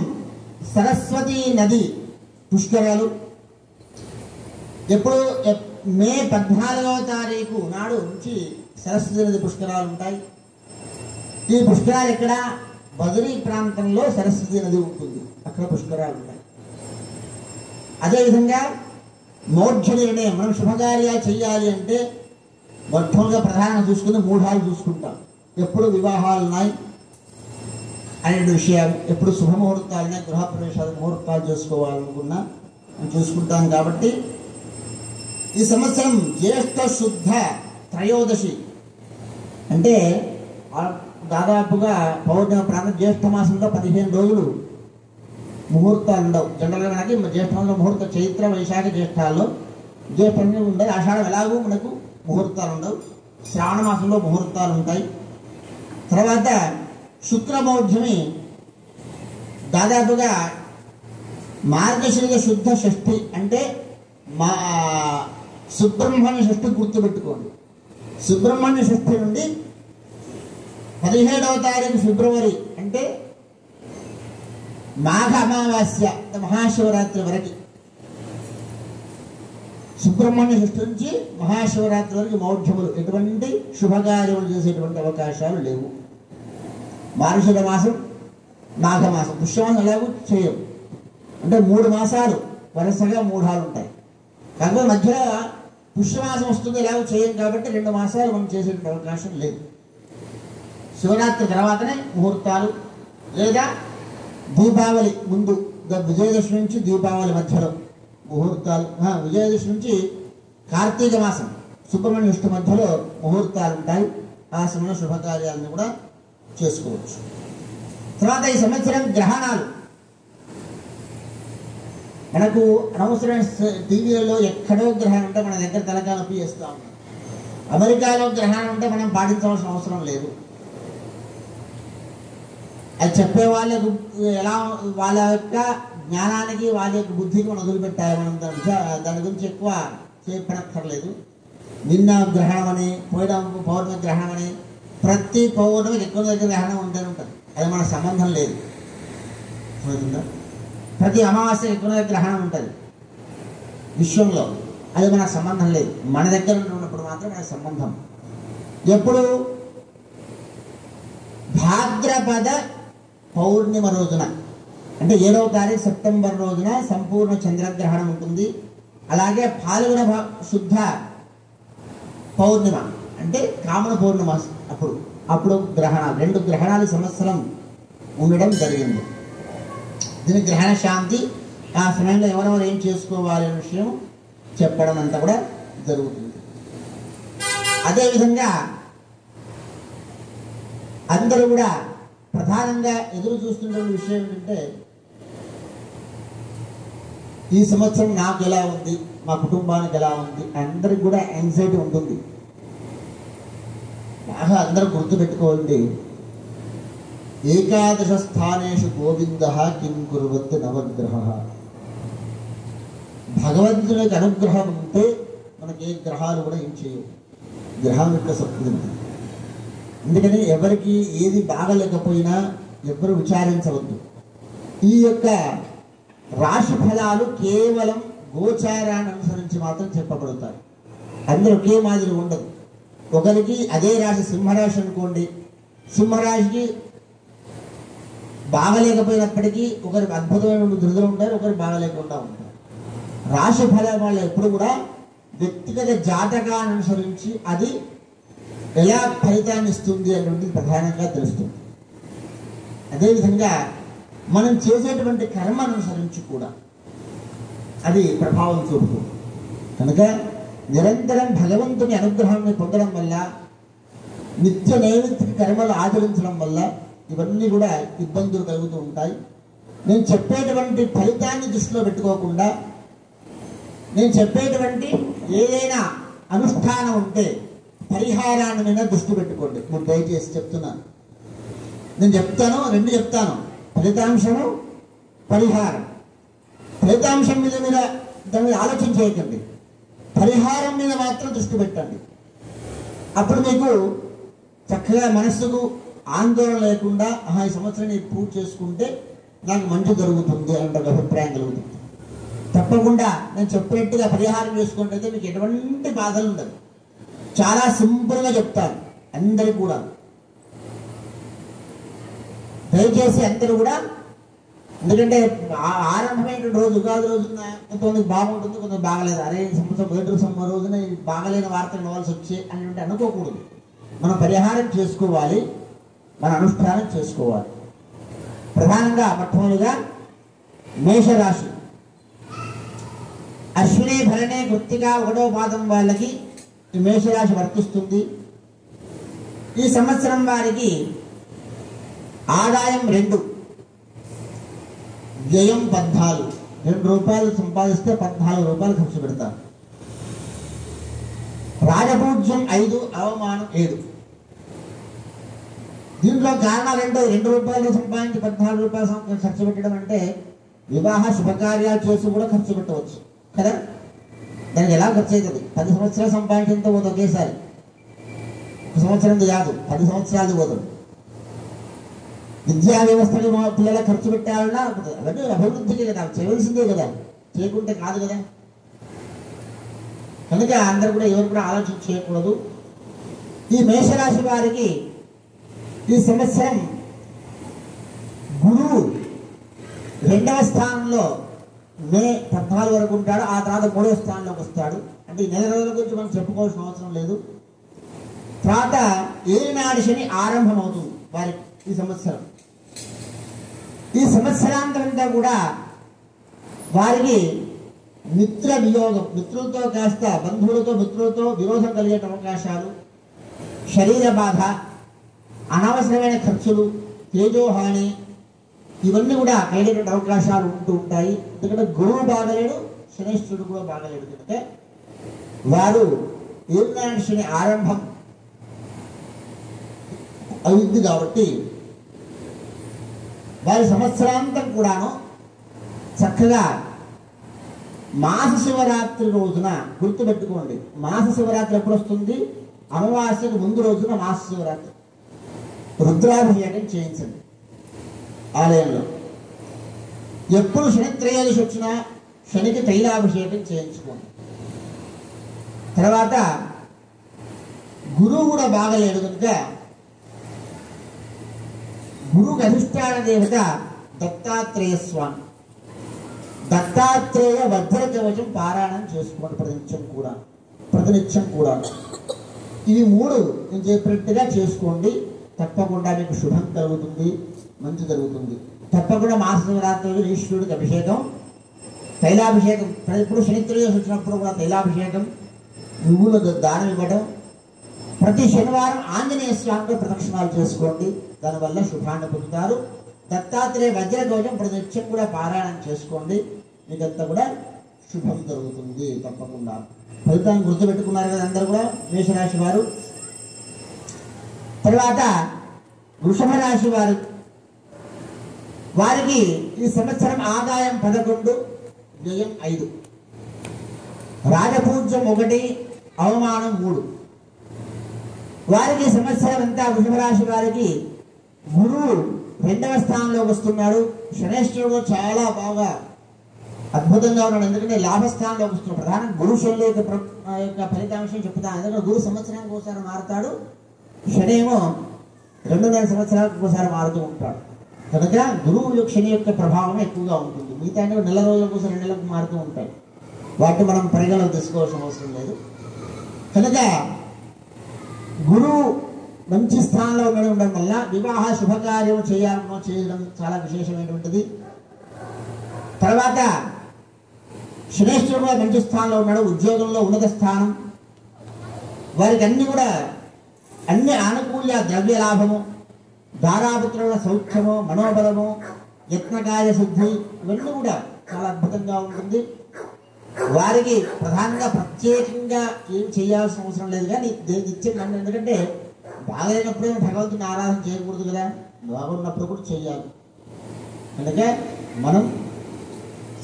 సరస్వతి నది పుష్కరాలు ఎప్పుడు మే 14వ తారీఖు నాడు నుంచి సరస్వతి నది పుష్కరాలు ఉంటాయి. ఈ పుష్కరాలు ఎక్కడ? బదరీ ప్రాంతంలో సరస్వతి నది ఉంటుంది, అక్కడ పుష్కరాలు ఉంటాయి. అదేవిధంగా మోక్ష నిర్ణయం, మనం శుభకార్యాలు చేయాలి అంటే మొట్టమొదటిగా ప్రధానంగా చూసుకుని 3 హాలు చూసుకుంటాం. ఎప్పుడు వివాహాలు ఉన్నాయి అనే విషయాలు, ఎప్పుడు శుభముహూర్తాలనే గృహప్రవేశాలు ముహూర్తాలు చేసుకోవాలనుకున్నా చూసుకుంటాం. కాబట్టి ఈ సంవత్సరం జ్యేష్ఠ శుద్ధ త్రయోదశి, అంటే దాదాపుగా పౌర్ణమి ప్రాంతం జ్యేష్ఠ మాసంలో 15 రోజులు ముహూర్తాలు ఉండవు. జనరల్గా మనకి జ్యేష్ఠంలో ముహూర్తం చైత్ర వైశాఖ జ్యేష్ఠాల్లో జ్యేష్ఠంలో ఉండదు. ఆషాఢం ఎలాగూ మనకు ముహూర్తాలు ఉండవు. శ్రావణ మాసంలో ముహూర్తాలు ఉంటాయి. తర్వాత శుక్రమౌఢ్యమి దాదాపుగా మార్గశిర శుద్ధ షష్ఠి, అంటే మా సుబ్రహ్మణ్య షష్ఠి గుర్తుపెట్టుకోండి. సుబ్రహ్మణ్య షష్ఠి నుండి 17వ తారీఖు ఫిబ్రవరి, అంటే మాఘ అమావాస్య మహాశివరాత్రి వరకు, సుబ్రహ్మణ్య షష్ఠి నుంచి మహాశివరాత్రి వరకు మౌఢ్యములు, ఎటువంటి శుభకార్యములు చేసేటువంటి అవకాశాలు లేవు. మార్గశిర మాసం, మాఘమాసం, పుష్యమాసం ఎలాగూ చేయవు. అంటే 3 మాసాలు వరుసగా 3 హాలు ఉంటాయి. కాకపోతే మధ్యలో పుష్యమాసం వస్తుంది, ఎలాగో చేయం. కాబట్టి 2 మాసాలు మనం చేసేటువంటి అవకాశం లేదు. శివరాత్రి తర్వాతనే ముహూర్తాలు, లేదా దీపావళి ముందు, విజయదశమి నుంచి దీపావళి మధ్యలో ముహూర్తాలు, విజయదశమి నుంచి కార్తీక మాసం సుబ్రహ్మణ్య షష్ఠి మధ్యలో ముహూర్తాలు ఉంటాయి. ఆ సమయంలో శుభకార్యాలను కూడా చేసుకోవచ్చు. తర్వాత ఈ సంవత్సరం గ్రహణాలు, మనకు అనవసరమైన టీవీలలో ఎక్కడో గ్రహణం ఉంటే మన దగ్గర తలకాయ నొప్పి చేస్తూ ఉన్నాం. అమెరికాలో గ్రహణం ఉంటే మనం పాటించవలసిన అవసరం లేదు. అది చెప్పే వాళ్ళకు ఎలా, వాళ్ళ యొక్క జ్ఞానానికి, వాళ్ళ యొక్క బుద్ధికి మనం వదిలిపెట్టాలి. మనం దాని గురించి ఎక్కువ చెప్పనక్కర్లేదు. నిన్న గ్రహణం అని, పోయిన పౌర్ణమి గ్రహణం అని, ప్రతి పౌర్ణమికి ఎక్కువ దగ్గర గ్రహణం ఉంటూనే ఉంటుంది. అది మనకు సంబంధం లేదు. ప్రతి అమావాస్య ఎక్కువ దగ్గర గ్రహణం ఉంటుంది విశ్వంలో, అది మనకు సంబంధం లేదు. మన దగ్గర ఉన్నప్పుడు మాత్రం మనకు సంబంధం. ఎప్పుడు? భాద్రపద పౌర్ణిమ రోజున, అంటే 7వ తారీఖు సెప్టెంబర్ రోజున సంపూర్ణ చంద్రగ్రహణం ఉంటుంది. అలాగే పాల్గొన శుద్ధ పౌర్ణిమ, అంటే కామన పౌర్ణిమ, అప్పుడు గ్రహణాలు, 2 గ్రహణాలు సంవత్సరం ఉండడం జరిగింది. దీని గ్రహణ శాంతి, ఆ సమయంలో ఎవరెవరు ఏం చేసుకోవాలి అనే విషయం చెప్పడం అంతా కూడా జరుగుతుంది. అదేవిధంగా అందరూ కూడా ప్రధానంగా ఎదురు చూస్తున్న విషయం ఏంటంటే, ఈ సంవత్సరం నాకు ఎలా ఉంది, మా కుటుంబానికి ఎలా ఉంది, అందరికి కూడా యాంగ్జైటీ ఉంటుంది. బాగా అందరూ గుర్తుపెట్టుకోండి, ఏకాదశ స్థానేషు గోవింద కిం కుర్వత్ నవగ్రహ. భగవంతునికి అనుగ్రహం ఉంటే మనకి ఏ గ్రహాలు కూడా ఏం చేయవు. గ్రహం యొక్క శక్తి ఉంది. అందుకని ఎవరికి ఏది బాగలేకపోయినా ఎవరు విచారించవద్దు. ఈ యొక్క రాశి ఫలాలు కేవలం గోచారాన్ని అనుసరించి మాత్రం చెప్పబడతాయి. అందరూ ఒకే మాదిరి ఉండదు. ఒకరికి అదే రాశి సింహరాశి అనుకోండి, సింహరాశికి బాగలేకపోయినప్పటికీ ఒకరికి అద్భుతమైన ధృతులు ఉంటారు, ఒకరికి బాగలేకుండా ఉంటారు. రాశి ఫలం వాళ్ళు ఎప్పుడు కూడా వ్యక్తిగత జాతకాన్ని అనుసరించి అది ఎలా ఫలితాన్ని ఇస్తుంది అనేటువంటిది ప్రధానంగా తెలుస్తుంది. అదేవిధంగా మనం చేసేటువంటి కర్మను అనుసరించి కూడా అది ప్రభావం చూపుతుంది. కనుక నిరంతరం భగవంతుని అనుగ్రహాన్ని పొందడం వల్ల, నిత్య నైమిత్తిక కర్మలు ఆచరించడం వల్ల ఇవన్నీ కూడా ఇబ్బందులు కలుగుతూ ఉంటాయి. నేను చెప్పేటువంటి ఫలితాన్ని దృష్టిలో పెట్టుకోకుండా, నేను చెప్పేటువంటి ఏదైనా అనుష్ఠానం ఉంటే పరిహారాన్ని మీద దృష్టి పెట్టుకోండి. నేను దయచేసి చెప్తున్నాను. నేను చెప్తాను, రెండు చెప్తాను, ఫలితాంశము, పరిహారం. ఫలితాంశం మీద దాని మీద ఆలోచన చేయకండి, పరిహారం మీద మాత్రం దృష్టి పెట్టండి. అప్పుడు మీకు చక్కగా మనస్సుకు ఆందోళన లేకుండా, ఈ సంవత్సరం నేను పూర్తి చేసుకుంటే నాకు మంచి జరుగుతుంది అనే ఒక అభిప్రాయం కలుగుతుంది. తప్పకుండా నేను చెప్పినట్టుగా పరిహారం చేసుకుంటే అయితే మీకు ఎటువంటి బాధలు ఉండదు. చాలా సింపుల్గా చెప్తాను అందరికి కూడా. దయచేసి అందరూ కూడా, ఎందుకంటే ఆరంభమైన రోజు ఉగాది రోజున కొంతమందికి బాగుంటుంది, కొంతమంది బాగలేదు. అరే సంవత్సరం మొదటి రోజున బాగలేని వార్త వినవలసి వచ్చే అని అనుకోకూడదు. మనం పరిహారం చేసుకోవాలి, మన అనుష్ఠానం చేసుకోవాలి. ప్రధానంగా మొట్టమొదటిగా మేషరాశి, అశ్విని భరణి కృత్తిక 1వ పాదం వాళ్ళకి ఈ మేషరాశి వర్తిస్తుంది. ఈ సంవత్సరం వారికి ఆదాయం 2, వ్యయం 14. 2 రూపాయలు సంపాదిస్తే 14 రూపాయలు ఖర్చు పెడతారు. రాజపూజ్యం 5, అవమానం 7. దీంట్లో కారణాలు ఏంటో, 2 రూపాయలు సంపాదించి 14 రూపాయలు ఖర్చు పెట్టడం అంటే, వివాహ శుభకార్యాలు చేసి కూడా ఖర్చు పెట్టవచ్చు కదా. దానికి ఎలా ఖర్చు అవుతుంది? 10 సంవత్సరాలు సంపాదించడంతో పోదు ఒకేసారి. 1 సంవత్సరం కాదు, 10 సంవత్సరాలు పోతుంది. విద్యా వ్యవస్థకి మా పిల్లల ఖర్చు పెట్టాలన్నా అవన్నీ అభివృద్ధికి కదా, చేయవలసిందే కదా, చేయకుంటే కాదు కదా. కనుక అందరూ కూడా ఎవరు కూడా ఆలోచన చేయకూడదు. ఈ మేషరాశి వారికి ఈ సంవత్సరం గురువు 2వ స్థానంలో మే 14 వరకు ఉంటాడు. ఆ తర్వాత 3వ స్థానంలోకి వస్తాడు. అంటే ఈ నెల రోజుల గురించి మనం చెప్పుకోవాల్సిన అవసరం లేదు. తర్వాత ఏలినాడు శని ఆరంభం అవుతుంది వారికి ఈ సంవత్సరం. ఈ సంవత్సరాంతరంగా కూడా వారికి మిత్ర వియోగం, మిత్రులతో కాస్త బంధువులతో మిత్రులతో విరోధం కలిగే అవకాశాలు, శరీర బాధ, అనవసరమైన ఖర్చులు, తేజోహాని, ఇవన్నీ కూడా కలిగేటువంటి అవకాశాలు ఉంటూ ఉంటాయి. ఎందుకంటే గురువు బాగలేడు, శనేశ్వరుడు కూడా బాగలేడు. కనుక వారు ఏలినాడు శని ఆరంభం అయింది కాబట్టి వారి సంవత్సరాంతం కూడాను చక్కగా మాస శివరాత్రి రోజున గుర్తుపెట్టుకోండి. మాస శివరాత్రి ఎప్పుడు వస్తుంది? అమావాస్యకు ముందు రోజున మాస శివరాత్రి. రుద్రాభిషేకం చేయించండి ఆలయంలో. ఎప్పుడు శనిత్రయోదశి వచ్చినా శనికి తైలాభిషేకం చేయించుకోండి. తర్వాత గురువు కూడా బాగలేడు కనుక గురువుకి అధిష్టాన దేవత దత్తాత్రేయ స్వామి. దత్తాత్రేయ వజ్ర కవచం పారాయణం చేసుకోండి ప్రతినిత్యం కూడా. ఇవి 3 నేను చెప్పినట్టుగా చేసుకోండి. తప్పకుండా మీకు శుభం కలుగుతుంది, మంచి జరుగుతుంది. తప్పకుండా మహాశివరాత్రి ఈశ్వరుడికి అభిషేకం, తైలాభిషేకం. ఇప్పుడు శనిత్రయోదశి వచ్చినప్పుడు కూడా తైలాభిషేకం, నువ్వుల దానం ఇవ్వడం. ప్రతి శనివారం ఆంజనేయ స్వామితో ప్రదక్షిణాలు చేసుకోండి, దానివల్ల శుభాన్ని పొందుతారు. దత్తాత్రేయ వజ్రగౌజం ప్రతినిత్యం కూడా పారాయణం చేసుకోండి, మీకంతా కూడా శుభం జరుగుతుంది తప్పకుండా. ఫలితాన్ని గుర్తుపెట్టుకున్నారు కదా అందరూ కూడా మేషరాశి వారు. తర్వాత వృషభ రాశి వారు, వారికి ఈ సంవత్సరం ఆదాయం 11, వ్యయం 5, రాజపూజ్యం 1, అవమానం 3. వారికి సంవత్సరం అంతా వృషభ రాశి వారికి గురువు 2వ స్థానంలోకి వస్తున్నాడు. శనేశ్వరుడు చాలా బాగా అద్భుతంగా ఉన్నాడు, ఎందుకంటే లాభస్థానంలోకి వస్తున్నాడు. ప్రధానంగా గురు శనుల యొక్క ఫలితాంశం చెప్తాను. ఎందుకంటే గురు సంవత్సరానికి ఒకసారి మారుతాడు, శని ఏమో 2.5 సంవత్సరాలకు ఒకసారి మారుతూ ఉంటాడు. కనుక గురువు శని యొక్క ప్రభావం ఎక్కువగా ఉంటుంది. మిగతా నెల రోజులకు ఒకసారి 2 నెలలకు మారుతూ ఉంటాయి, వాటిని మనం పరిగణలోకి తీసుకోవాల్సిన అవసరం లేదు. కనుక గురువు మంచి స్థానంలో ఉండడం వల్ల వివాహ శుభకార్యం చేయడం చాలా విశేషమైనటువంటిది. తర్వాత శనేశ్వరుడు మంచి స్థానంలో ఉన్నాడు, ఉద్యోగంలో ఉన్నత స్థానం. వారికి అన్ని ఆనుకూల్య ద్రవ్య లాభము, దారాపుత్రుల సౌఖ్యము, మనోబలము, యత్నకార్య శుద్ధి, ఇవన్నీ కూడా చాలా అద్భుతంగా ఉంటుంది. వారికి ప్రధానంగా ప్రత్యేకంగా ఏం చేయాల్సిన అవసరం లేదు, కానీ నిత్యం మనం, ఎందుకంటే బాగలేనప్పుడే భగవంతుని ఆరాధన చేయకూడదు కదా, బాగున్నప్పుడు కూడా చేయాలి. అందుకే మనం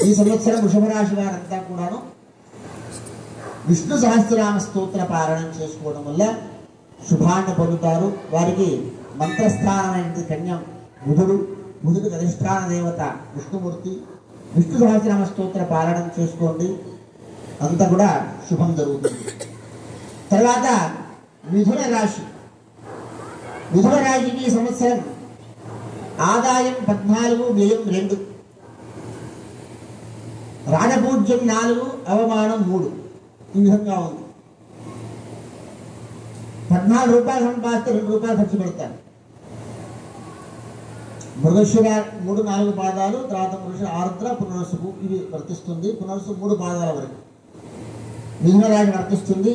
ఈ సంవత్సరం వృషభ రాశి వారంతా కూడాను విష్ణు సహస్రనామ స్తోత్ర పారాయణం చేసుకోవడం వల్ల శుభాన్ని పొందుతారు. వారికి మంత్రస్థానమైనది కన్యం బుధుడికి అధిష్టాన దేవత విష్ణుమూర్తి. విష్ణు సహస్రనామ స్తోత్ర పారాయణం చేసుకోండి, అంతా కూడా శుభం జరుగుతుంది. తర్వాత మిథున రాశి, మిథున రాశికి ఈ సంవత్సరం ఆదాయం 14, వ్యయం 2, రాజపూజ్యం 4, అవమానం 3. ఈ విధంగా ఉంది. 14 రూపాయలు సంపాదిస్తే 2 రూపాయలు ఖర్చు పెడతారు. మృగశిర 3, 4 పాదాలు, తర్వాత మృగశిర, ఆర్ద్ర, పునరుసు ఇవి వర్తిస్తుంది. పునరుసు 3 పాదాల వరకు మిథున రాశి వర్తిస్తుంది.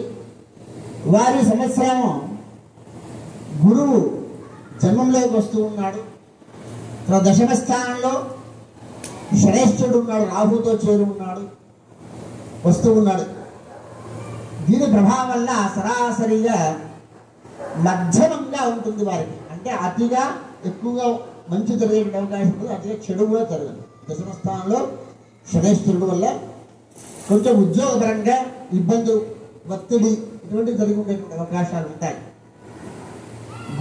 వారి సంవత్సరం గురువు జన్మంలోకి వస్తూ ఉన్నాడు. దశమ స్థానంలో శనేశ్వరుడు ఉన్నాడు, రాహుతో చేరి ఉన్నాడు, వస్తూ ఉన్నాడు. దీని ప్రభావం వల్ల సరాసరిగా మధ్యమంగా ఉంటుంది వారికి. అంటే అతిగా ఎక్కువగా మంచి జరిగే అవకాశం ఉంటుంది, అతిగా చెడు కూడా జరగదు. దశమ స్థానంలో శనేశ్వరుడు వల్ల కొంచెం ఉద్యోగపరంగా ఇబ్బందులు, ఒత్తిడి ఇటువంటి జరిగి ఉండేటువంటి అవకాశాలు ఉంటాయి.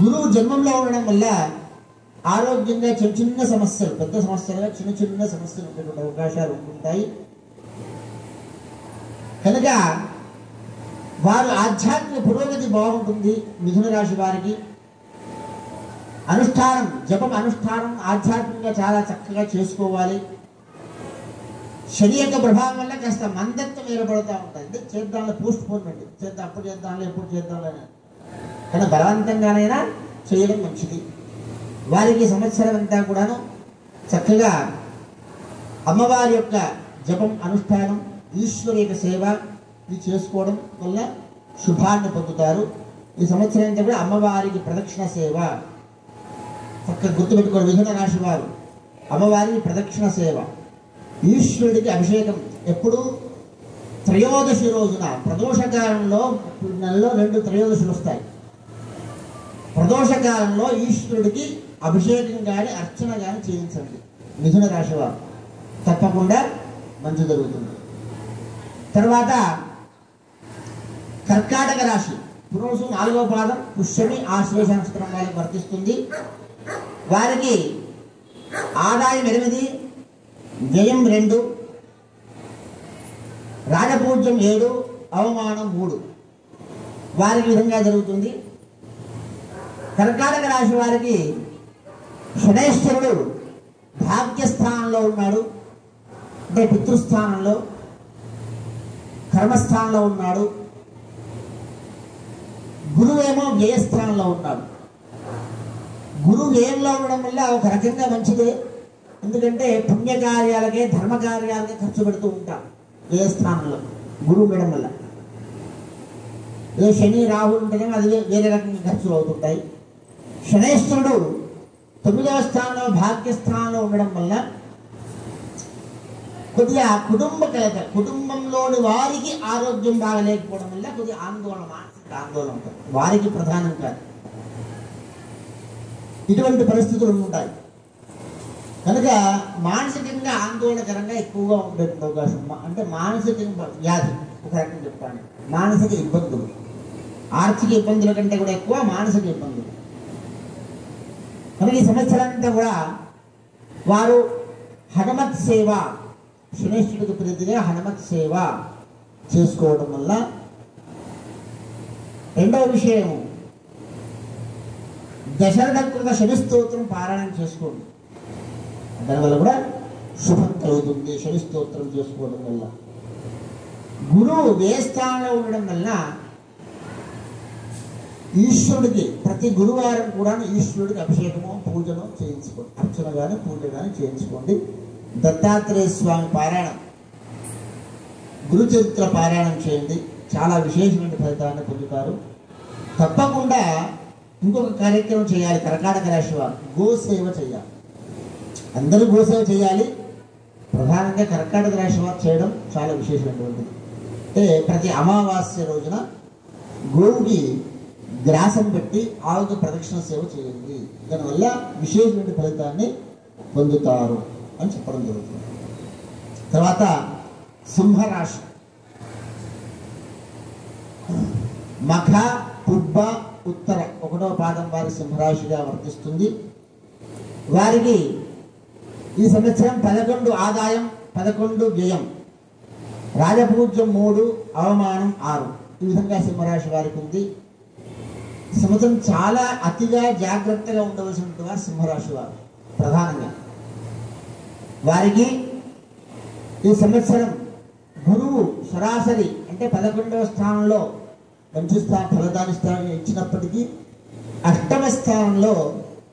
గురువు జన్మంలో ఉండడం వల్ల ఆరోగ్యంగా చిన్న సమస్యలు, పెద్ద సమస్యలుగా చిన్న సమస్యలు ఉండేటువంటి అవకాశాలు ఉంటుంటాయి. కనుక వారు ఆధ్యాత్మిక పురోగతి బాగుంటుంది. మిథున రాశి వారికి అనుష్ఠానం, జపం అనుష్ఠానం ఆధ్యాత్మికంగా చాలా చక్కగా చేసుకోవాలి. శని యొక్క ప్రభావం వల్ల కాస్త మందత్వం ఏర్పడుతూ ఉంటుంది. చేద్దాంలో పోస్ట్ పోన్మెంట్, చేద్దాం అప్పుడు చేద్దాంలో ఎప్పుడు చేద్దాంలో, కానీ బలవంతంగానైనా చేయడం మంచిది. వారికి సంవత్సరం అంతా కూడాను చక్కగా అమ్మవారి యొక్క జపం అనుష్ఠానం, ఈశ్వరి యొక్క సేవ ఇది చేసుకోవడం వల్ల శుభాన్ని పొందుతారు. ఈ సంవత్సరం అంతా కూడా అమ్మవారికి ప్రదక్షిణ సేవ చక్కగా గుర్తుపెట్టుకోండి. మిథున రాశి వారు అమ్మవారికి ప్రదక్షిణ సేవ, ఈశ్వరుడికి అభిషేకం ఎప్పుడు త్రయోదశి రోజున, ప్రదోషకాలంలో నెలలో 2 త్రయోదశులు వస్తాయి. ప్రదోషకాలంలో ఈశ్వరుడికి అభిషేకం కానీ అర్చన కానీ చేయించండి మిథున రాశి వారు, తప్పకుండా మంచి జరుగుతుంది. తర్వాత కర్కాటక రాశి, పునరుసు 4వ పాదం, పుష్యమి, ఆశ్లేష నక్షత్రం వాళ్ళకి వర్తిస్తుంది. వారికి ఆదాయం 8, వ్యయం 2, రాజపూజ్యం 7, అవమానం 3. వారికి విధంగా జరుగుతుంది. కర్కాటక రాశి వారికి శనేశ్వరుడు భాగ్యస్థానంలో ఉన్నాడు, అంటే పితృస్థానంలో, కర్మస్థానంలో ఉన్నాడు. గురువేమో వ్యయస్థానంలో ఉన్నాడు. గురువు వ్యయంలో ఉండడం వల్ల ఒక రకంగా మంచిదే, ఎందుకంటే పుణ్యకార్యాలకే ధర్మకార్యాలకే ఖర్చు పెడుతూ ఉంటాం ఏ స్థానంలో గురువు ఉండడం వల్ల. ఏదో శని రాహులు ఉంటేనేమో అది వేరే రకంగా ఖర్చులు అవుతుంటాయి. శనేశ్వరుడు 9వ స్థానంలో భాగ్యస్థానంలో ఉండడం వల్ల కొద్దిగా కుటుంబ కలత, కుటుంబంలోని వారికి ఆరోగ్యం బాగలేకపోవడం వల్ల కొద్దిగా ఆందోళన, మానసిక ఆందోళన ఉంటుంది. వారికి ప్రధానం కాదు, ఇటువంటి పరిస్థితులు ఉంటాయి. కనుక మానసికంగా ఆందోళనకరంగా ఎక్కువగా ఉండే అవకాశం, అంటే మానసిక వ్యాధి ఒక రకంగా చెప్తాను, మానసిక ఇబ్బందులు, ఆర్థిక ఇబ్బందుల కంటే కూడా ఎక్కువ మానసిక ఇబ్బందులు. కనుక ఈ సంవత్సరాంతా కూడా వారు హనుమత్ సేవ, శనేశ్వరుడికి ప్రీతిగా హనుమత్ సేవ చేసుకోవడం వల్ల. రెండవ విషయం, దశరథకృత శని స్తోత్రం పారాయణం చేసుకోండి. దానివల్ల కూడా శుభం కలుగుతుంది. శని స్తోత్రం చేసుకోవడం వల్ల గురువు వ్యయస్థానంలో ఉండడం వల్ల ఈశ్వరుడికి ప్రతి గురువారం కూడా ఈశ్వరుడికి అభిషేకము పూజను చేయించుకోండి, అర్చన కానీ పూజ కానీ చేయించుకోండి. దత్తాత్రేయ స్వామి పారాయణం, గురు చరిత్ర పారాయణం చేయండి, చాలా విశేషమైన ఫలితాన్ని పొందుతారు. తప్పకుండా ఇంకొక కార్యక్రమం చేయాలి. కర్కాటక రాశి వారు గోసేవ చేయాలి. అందరూ గోసేవ చేయాలి, ప్రధానంగా కర్కాటక రాశి వారు చేయడం చాలా విశేషమైనటువంటిది. అంటే ప్రతి అమావాస్య రోజున గోవుకి గ్రాసం పెట్టి ఆవుకు ప్రదక్షిణ సేవ చేయండి. దానివల్ల విశేషమైన ఫలితాన్ని పొందుతారు అని చెప్పడం జరుగుతుంది. తర్వాత సింహరాశి, మఖ, పుబ్బ, ఉత్తర 1వ పాదం వారి సింహరాశిగా వర్తిస్తుంది. వారికి ఈ సంవత్సరం 11 ఆదాయం, 11 వ్యయం, రాజపూజ్యం 3, అవమానం 6. ఈ విధంగా సింహరాశి వారికి ఉంది. సంవత్సరం చాలా అతిగా జాగ్రత్తగా ఉండవలసినటువంటి వారు సింహరాశి వారు. ప్రధానంగా వారికి ఈ సంవత్సరం గురువు సరాసరి అంటే 11వ స్థానంలో మంచి ఫలితాన్ని ఇచ్చినప్పటికీ 8వ స్థానంలో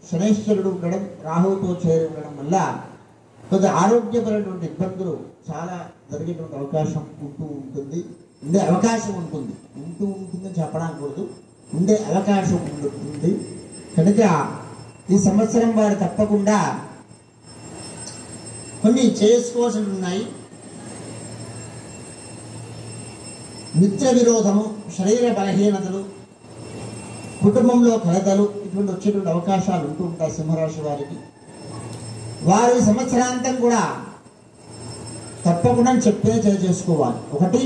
శనైశ్వరుడు ఉండడం, రాహువుతో చేరి ఉండడం వల్ల కొద్ది ఆరోగ్యపరమైనటువంటి ఇబ్బందులు చాలా జరిగేటువంటి అవకాశం ఉంటుంది, ఉండే అవకాశం ఉంటుందని చెప్పడానికి కూడదు, ఉండే అవకాశం ఉంటుంది. కనుక ఈ సంవత్సరం వారు తప్పకుండా కొన్ని చేసుకోవాల్సి ఉన్నాయి. మిత్ర విరోధము, శరీర బలహీనతలు, కుటుంబంలో కలతలు, ఇటువంటి వచ్చేటువంటి అవకాశాలు ఉంటూ ఉంటాయి సింహరాశి వారికి. వారు ఈ సంవత్సరాంతం కూడా తప్పకుండా చెప్పిన చేసుకోవాలి. ఒకటి,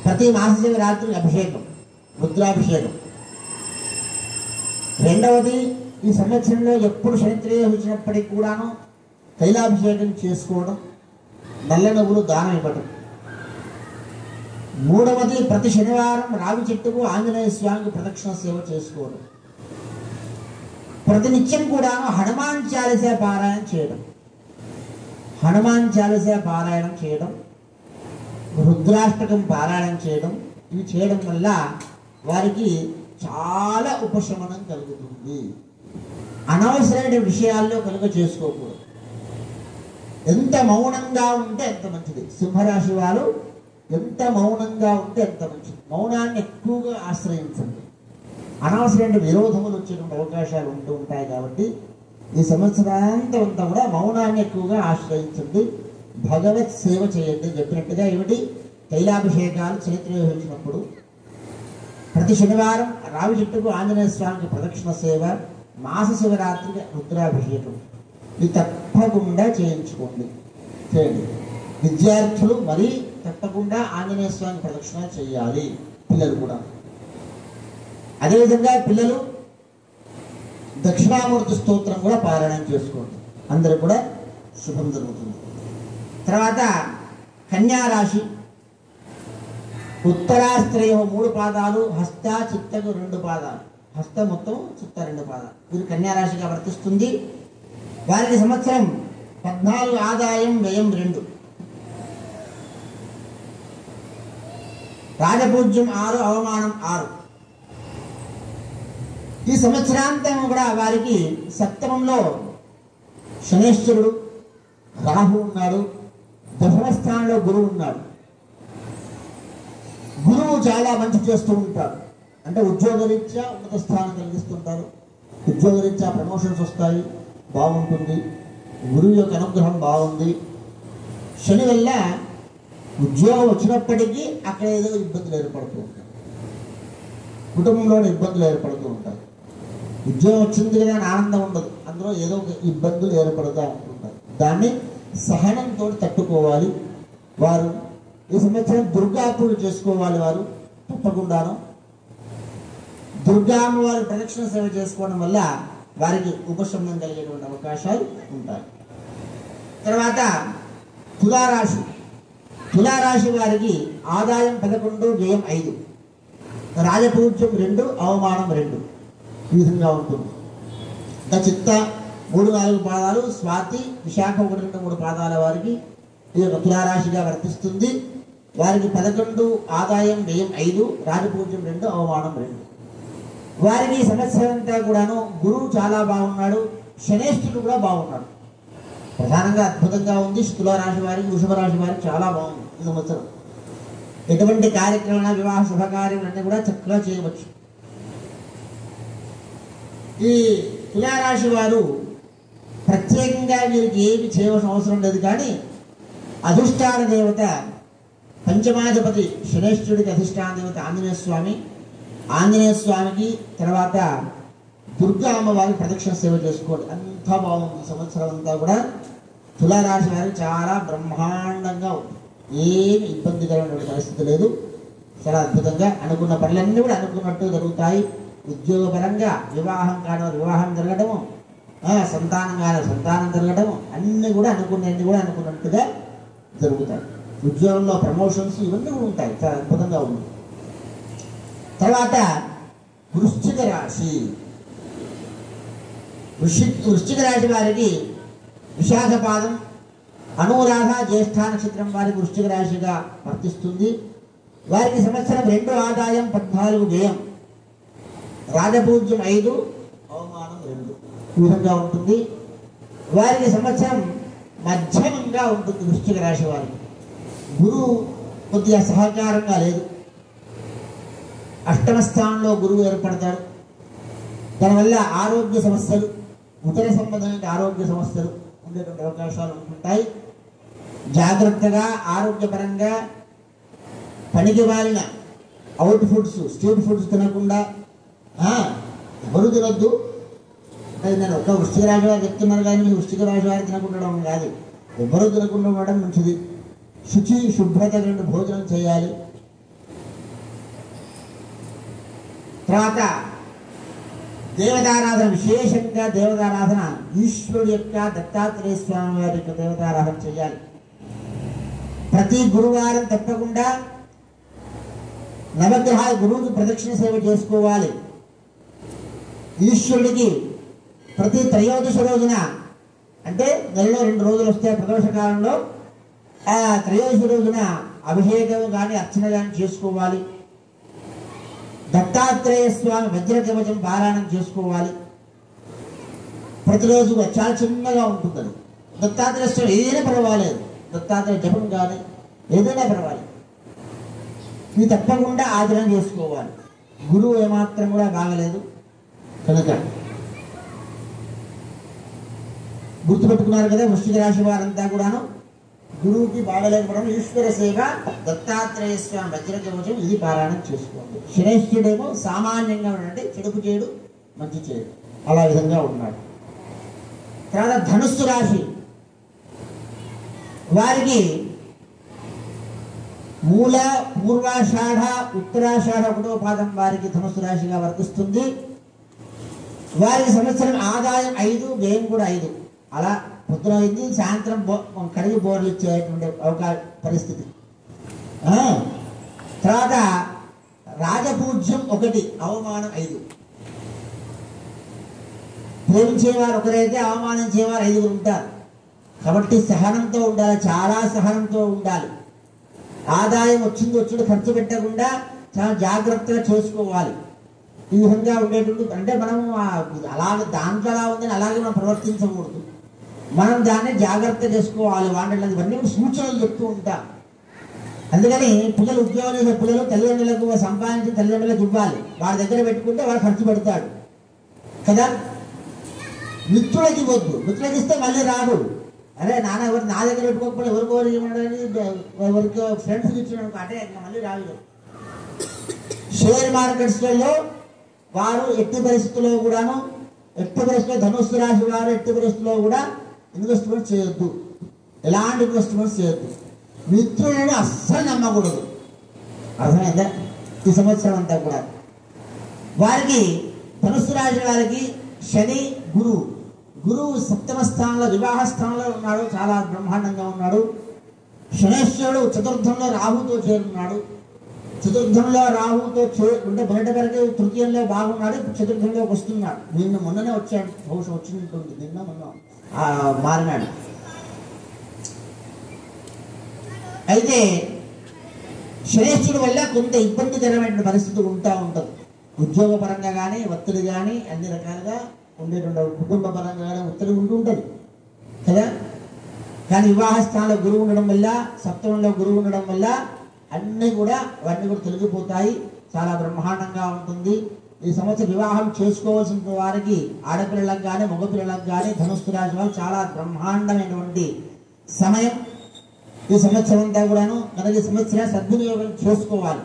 ప్రతి మాస రాత్రి అభిషేకం, రుద్రాభిషేకం. రెండవది, ఈ సంవత్సరంలో ఎప్పుడు శనిత్రయం వచ్చినప్పటికీ కూడాను తైలాభిషేకం చేసుకోవడం, నల్ల నువ్వులు దానం ఇవ్వడం. మూడవది, ప్రతి శనివారం రావి చెట్టుకు ఆంజనేయ స్వామికి ప్రదక్షిణ సేవ చేసుకోవడం. ప్రతినిత్యం కూడా హనుమాన్ చాలీసా పారాయణం చేయడం, హనుమాన్ చాలీసా పారాయణం చేయడం, రుద్రాష్టకం పారాయణం చేయడం. ఇవి చేయడం వల్ల వారికి చాలా ఉపశమనం కలుగుతుంది. అనవసరమైన విషయాల్లో కనుక చేసుకోకూడదు. ఎంత మౌనంగా ఉంటే ఎంత మంచిది. సింహరాశి వారు ఎంత మౌనంగా ఉంటే ఎంత మంచిది. మౌనాన్ని ఎక్కువగా ఆశ్రయించండి. అనవసరమైన విరోధములు వచ్చేటువంటి అవకాశాలు ఉంటూ ఉంటాయి. కాబట్టి ఈ సంవత్సరాంతం అంతా కూడా మౌనాన్ని ఎక్కువగా ఆశ్రయించండి. భగవత్ సేవ చేయండి. చెప్పినట్టుగా ఏమిటి, తైలాభిషేకాలు చరిత్ర వచ్చినప్పుడు ప్రతి శనివారం రావి చెట్టుకు ఆంజనేయ స్వామికి ప్రదక్షిణ సేవ, మాస శివరాత్రికి రుద్రాభిషేకం, ఇది తప్పకుండా చేయించుకోండి, చేయండి. విద్యార్థులు మరీ తప్పకుండా ఆంజనేయ స్వామి ప్రదక్షిణ చేయాలి, పిల్లలు కూడా. అదేవిధంగా పిల్లలు దక్షిణామూర్తి స్తోత్రం కూడా పారాయణం చేసుకోండి, అందరూ కూడా శుభం జరుగుతుంది. తర్వాత కన్యారాశి, ఉత్తరాస్త్రయం 3 పాదాలు, హస్త చిత్తకు 2 పాదాలు, హస్త మొత్తం చిత్త 2 పాదాలు. వీరు కన్యారాశిగా వర్తిస్తుంది. వారికి సంవత్సరం 14 ఆదాయం, వ్యయం 2, రాజపూజ్యం 6, అవమానం 6. ఈ సంవత్సరాంతం కూడా వారికి సప్తమంలో శనేశ్వరుడు, రాహు ఉన్నాడు, దశమ స్థానంలో గురువు ఉన్నాడు. గురువు చాలా మంచి చేస్తూ ఉంటాడు. అంటే ఉద్యోగరీత్యా ఉన్నత స్థానం కలిగిస్తుంటారు, ఉద్యోగరీత్యా ప్రమోషన్స్ వస్తాయి, బాగుంటుంది. గురువు యొక్క అనుగ్రహం బాగుంది. శని వల్ల ఉద్యోగం వచ్చినప్పటికీ అక్కడ ఏదో ఇబ్బందులు ఏర్పడుతూ ఉంటాయి, కుటుంబంలోని ఇబ్బందులు ఏర్పడుతూ ఉంటాయి. ఉద్యోగం వచ్చింది కదా అని ఆనందం ఉండదు, అందులో ఏదో ఒక ఇబ్బందులు ఏర్పడుతూ ఉంటుంటాయి. దాన్ని సహనంతో తట్టుకోవాలి. వారు ఈ సంవత్సరం దుర్గా పూజ చేసుకోవాలి. వారు తప్పకుండాను దుర్గా అమ్మవారి ప్రదక్షిణ సేవ చేసుకోవడం వల్ల వారికి ఉపశమనం కలిగేటువంటి అవకాశాలు ఉంటాయి. తర్వాత తులారాశి. తులారాశి వారికి ఆదాయం 11, వ్యయం 5, రాజపూజ్యం 2, అవమానం 2 ఈ విధంగా ఉంటుంది. చిత్త 3, 4 పాదాలు, స్వాతి, విశాఖ 1, 2, 3 పాదాల వారికి ఈ యొక్క తులారాశిగా వర్తిస్తుంది. వారికి 11 ఆదాయం, వ్యయం 5, రాజపూజ్యం 2, అవమానం 2. వారికి ఈ సంవత్సరం అంతా కూడాను గురువు చాలా బాగున్నాడు, శనేశ్వరుడు కూడా బాగున్నాడు. ప్రధానంగా అద్భుతంగా ఉంది. తులారాశి వారికి, వృషభ రాశి వారికి చాలా బాగుంది ఈ సంవత్సరం. ఎటువంటి కార్యక్రమాలు, వివాహ శుభకార్యములన్నీ కూడా చక్కగా చేయవచ్చు. ఈ తులారాశి వారు ప్రత్యేకంగా వీరికి ఏమి చేయవలసిన అవసరం లేదు. కానీ అధిష్టాన దేవత పంచమాధిపతి శనేశ్వరుడికి అధిష్టాన దేవత ఆంజనేయ స్వామి, ఆంజనేయ స్వామికి తర్వాత దుర్గా అమ్మవారికి ప్రదక్షిణ సేవ చేసుకోండి. అంతా బాగుంది. సంవత్సరం అంతా కూడా తులారాశి వారికి చాలా బ్రహ్మాండంగా ఉంది. ఏమి ఇబ్బందికరమైన పరిస్థితి లేదు. చాలా అద్భుతంగా అనుకున్న పనులన్నీ కూడా అనుకున్నట్టు జరుగుతాయి. ఉద్యోగపరంగా వివాహం కాని వివాహం జరగడము, సంతానం కాని సంతానం జరగడము, అన్నీ కూడా అనుకున్నట్టుగా జరుగుతాయి. ఉద్యోగంలో ప్రమోషన్స్ ఇవన్నీ కూడా ఉంటాయి. చాలా అద్భుతంగా ఉంది. తర్వాత వృశ్చిక రాశి. వృశ్చిక రాశి వారికి విశాఖ పాదం, అనురాధ, జ్యేష్ఠ నక్షత్రం వారికి వృశ్చిక రాశిగా వర్తిస్తుంది. వారికి సంవత్సరం 2 ఆదాయం, 14 వ్యయం, రాజపూజ్యం 5, అవమానం 2 ఈ విధంగా ఉంటుంది. వారికి సంవత్సరం మధ్యమంగా ఉంటుంది. వృశ్చిక రాశి వారికి గురువు కొద్దిగా సహకారంగా లేదు. అష్టమ స్థానంలో గురువు ఏర్పడతాడు. దానివల్ల ఆరోగ్య సమస్యలు, ఉదర సంబంధమైన ఆరోగ్య సమస్యలు ఉండేటువంటి అవకాశాలు ఉంటుంటాయి. జాగ్రత్తగా ఆరోగ్యపరంగా పనికి మాలిన అవుట్ ఫుడ్స్, స్ట్రీట్ ఫుడ్స్ తినకుండా ఎవరు తినొద్దు. నేను ఒక వృశ్చిక రాశి వారు చెప్తున్నారు కానీ వృశ్చిక రాశి వారు తినకుండా కాదు, ఎవరు తినకుండా ఉండడం మంచిది. శుచి శుభ్రత రెండు భోజనం చేయాలి. తర్వాత దేవతారాధన, విశేషంగా దేవతారాధన ఈశ్వరుడు యొక్క దత్తాత్రేయ స్వామి వారి యొక్క దేవతారాధన చేయాలి. ప్రతి గురువారం తప్పకుండా నవగ్రహాల గురువుకి ప్రదక్షిణ సేవ చేసుకోవాలి. ఈశ్వరుడికి ప్రతి త్రయోదశి రోజున, అంటే నెలలో 2 రోజులు వస్తాయి ప్రదోష కాలంలో, ఆ త్రయోదశి రోజున అభిషేకం కానీ అర్చన కానీ చేసుకోవాలి. దత్తాత్రేయ స్వామి వజ్ర కవచం పారాయణం చేసుకోవాలి. ప్రతిరోజు చాలా చిన్నగా ఉంటుంది. దత్తాత్రేయ స్వామి ఏదైనా పర్వాలేదు, దత్తాత్రేయ జపం కానీ ఏదైనా పర్వాలేదు, ఇది తప్పకుండా ఆచరణ చేసుకోవాలి. గురువు ఏమాత్రం కూడా బాగలేదు కనుక గుర్తుపెట్టుకున్నారు కదా. వృశ్చిక రాశి వారంతా కూడాను గురువుకి బాగలేకపోవడం, ఈశ్వర సేవ, దత్తాత్రేయ స్వామి వజ్ర కవచం ఇది పారాయణం చేసుకోండి. శనేశ్వరుడేమో సామాన్యంగా ఉన్నాడంటే చెడుపు చేయడు, మంచి చేయడు, అలా విధంగా ఉన్నాడు. తర్వాత ధనుస్సు రాశి వారికి మూల, పూర్వాషాఢ, ఉత్తరాషాఢ 1వ పాదం వారికి ధనుస్సు రాశిగా వర్తిస్తుంది. వారికి సంవత్సరం ఆదాయం 5, వ్యయం కూడా 5. అలా పొద్దున అయింది, సాయంత్రం కడిగి బోర్లు ఇచ్చేటువంటి పరిస్థితి. తర్వాత రాజపూజ్యం 1, అవమానం 5. ప్రేమించేవారు ఒకరైతే అవమానించేవారు 5 ఉంటారు. కాబట్టి సహనంతో ఉండాలి, చాలా సహనంతో ఉండాలి. ఆదాయం వచ్చింది ఖర్చు పెట్టకుండా చాలా జాగ్రత్తగా చేసుకోవాలి. ఈ విధంగా ఉండేటువంటి, అంటే మనం అలాగే దాంట్లో అలా ఉందని అలాగే మనం ప్రవర్తించకూడదు. మనం దాన్ని జాగ్రత్త చేసుకోవాలి. వాటిలో ఇవన్నీ సూచనలు చెప్తూ ఉంటాం. అందుకని పిల్లలు ఉద్యోగం చేసే పిల్లలు తల్లిదండ్రులకు సంపాదించి తల్లిదండ్రులకు ఇవ్వాలి. వాడి దగ్గర పెట్టుకుంటే వాడు ఖర్చు పెడతాడు కదా. మిత్రులకి ఇవ్వద్దు. మిత్రులకి ఇస్తే మళ్ళీ రాదు. అరే నాన్న ఎవరు నా దగ్గర పెట్టుకోకపోతే ఎవరికో ఫ్రెండ్స్కి ఇచ్చినాడు అంటే మళ్ళీ రాదు. షేర్ మార్కెట్స్లలో వారు ఎట్టి పరిస్థితుల్లో కూడాను ధనుస్సు రాశి వారు ఎట్టి పరిస్థితుల్లో కూడా ఇన్వెస్ట్మెంట్ చేయొద్దు. ఎలాంటి ఇన్వెస్ట్మెంట్స్ చేయొద్దు. మిత్రులను అస్సలు నమ్మకూడదు. అర్థమైందా? ఈ సంవత్సరం అంతా కూడా వారికి ధనుస్సు రాశి వారికి శని గురువు సప్తమ స్థానంలో వివాహ స్థానంలో ఉన్నాడు. చాలా బ్రహ్మాండంగా ఉన్నాడు. శనేశ్వరుడు చతుర్థంలో రాహుతో చేరున్నాడు. చతుర్థంలో రాహుతో అంటే మొదటి వరకు తృతీయంలో బాగున్నాడు. చతుర్థంలోకి వస్తున్నాడు. నిన్న మొన్ననే వచ్చాడు. బహుశా వచ్చినట్టుంది. నిన్న మొన్న మారినాడు. అయితే శనేశ్వరుడు వల్ల కొంత ఇబ్బందికరమైన పరిస్థితి ఉంటుంది. ఉద్యోగపరంగా కానీ ఒత్తిడి కానీ అన్ని రకాలుగా ఉండేటుండవు. కుటుంబ పరంగా కానీ ఒత్తిడి ఉంటుంటుంది కదా. కానీ వివాహ స్థానంలో గురువు ఉండడం వల్ల, సప్తమంలో గురువు ఉండడం వల్ల అవన్నీ కూడా తొలగిపోతాయి. చాలా బ్రహ్మాండంగా ఉంటుంది. ఈ సంవత్సరం వివాహం చేసుకోవాల్సిన వారికి ఆడపిల్లలకు కానీ మగపిల్లలకు కానీ ధనుస్సు రాశి వారు చాలా బ్రహ్మాండమైనటువంటి సమయం. ఈ సంవత్సరం అంతా కూడాను మనకి సంవత్సరం సద్వినియోగం చేసుకోవాలి.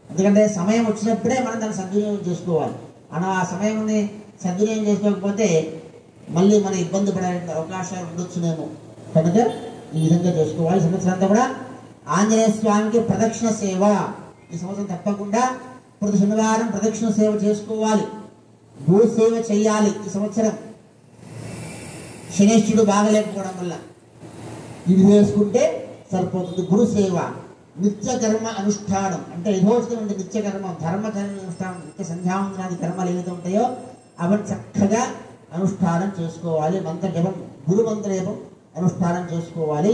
ఎందుకంటే సమయం వచ్చినప్పుడే మనం దాన్ని సద్వినియోగం చేసుకోవాలి. ఆ సమయాన్ని సద్వినియోగం చేసుకోకపోతే మళ్ళీ మనం ఇబ్బంది పడే అవకాశాలు ఉండొచ్చునేమో. కనుక ఈ విధంగా చేసుకోవాలి. సంవత్సరం అంతా కూడా ఆంజనేయ స్వామికి ప్రదక్షిణ సేవ ఈ సంవత్సరం తప్పకుండా ప్రతి శనివారం ప్రదక్షిణ సేవ చేసుకోవాలి. భూ సేవ చేయాలి. ఈ సంవత్సరం శనేశ్వరుడు బాగలేకపోవడం వల్ల ఇది చేసుకుంటే సరిపోతుంది. గురు సేవ, నిత్య కర్మ అనుష్ఠానం అంటే యథోచితం నిత్య కర్మ ధర్మ కర్మ అనుష్ఠానం, నిత్య సంధ్యావందనాది కర్మలు ఏవైతే ఉంటాయో అవన్నీ చక్కగా అనుష్ఠానం చేసుకోవాలి. మంత్ర జపం, గురు మంత్ర జపం అనుష్ఠానం చేసుకోవాలి.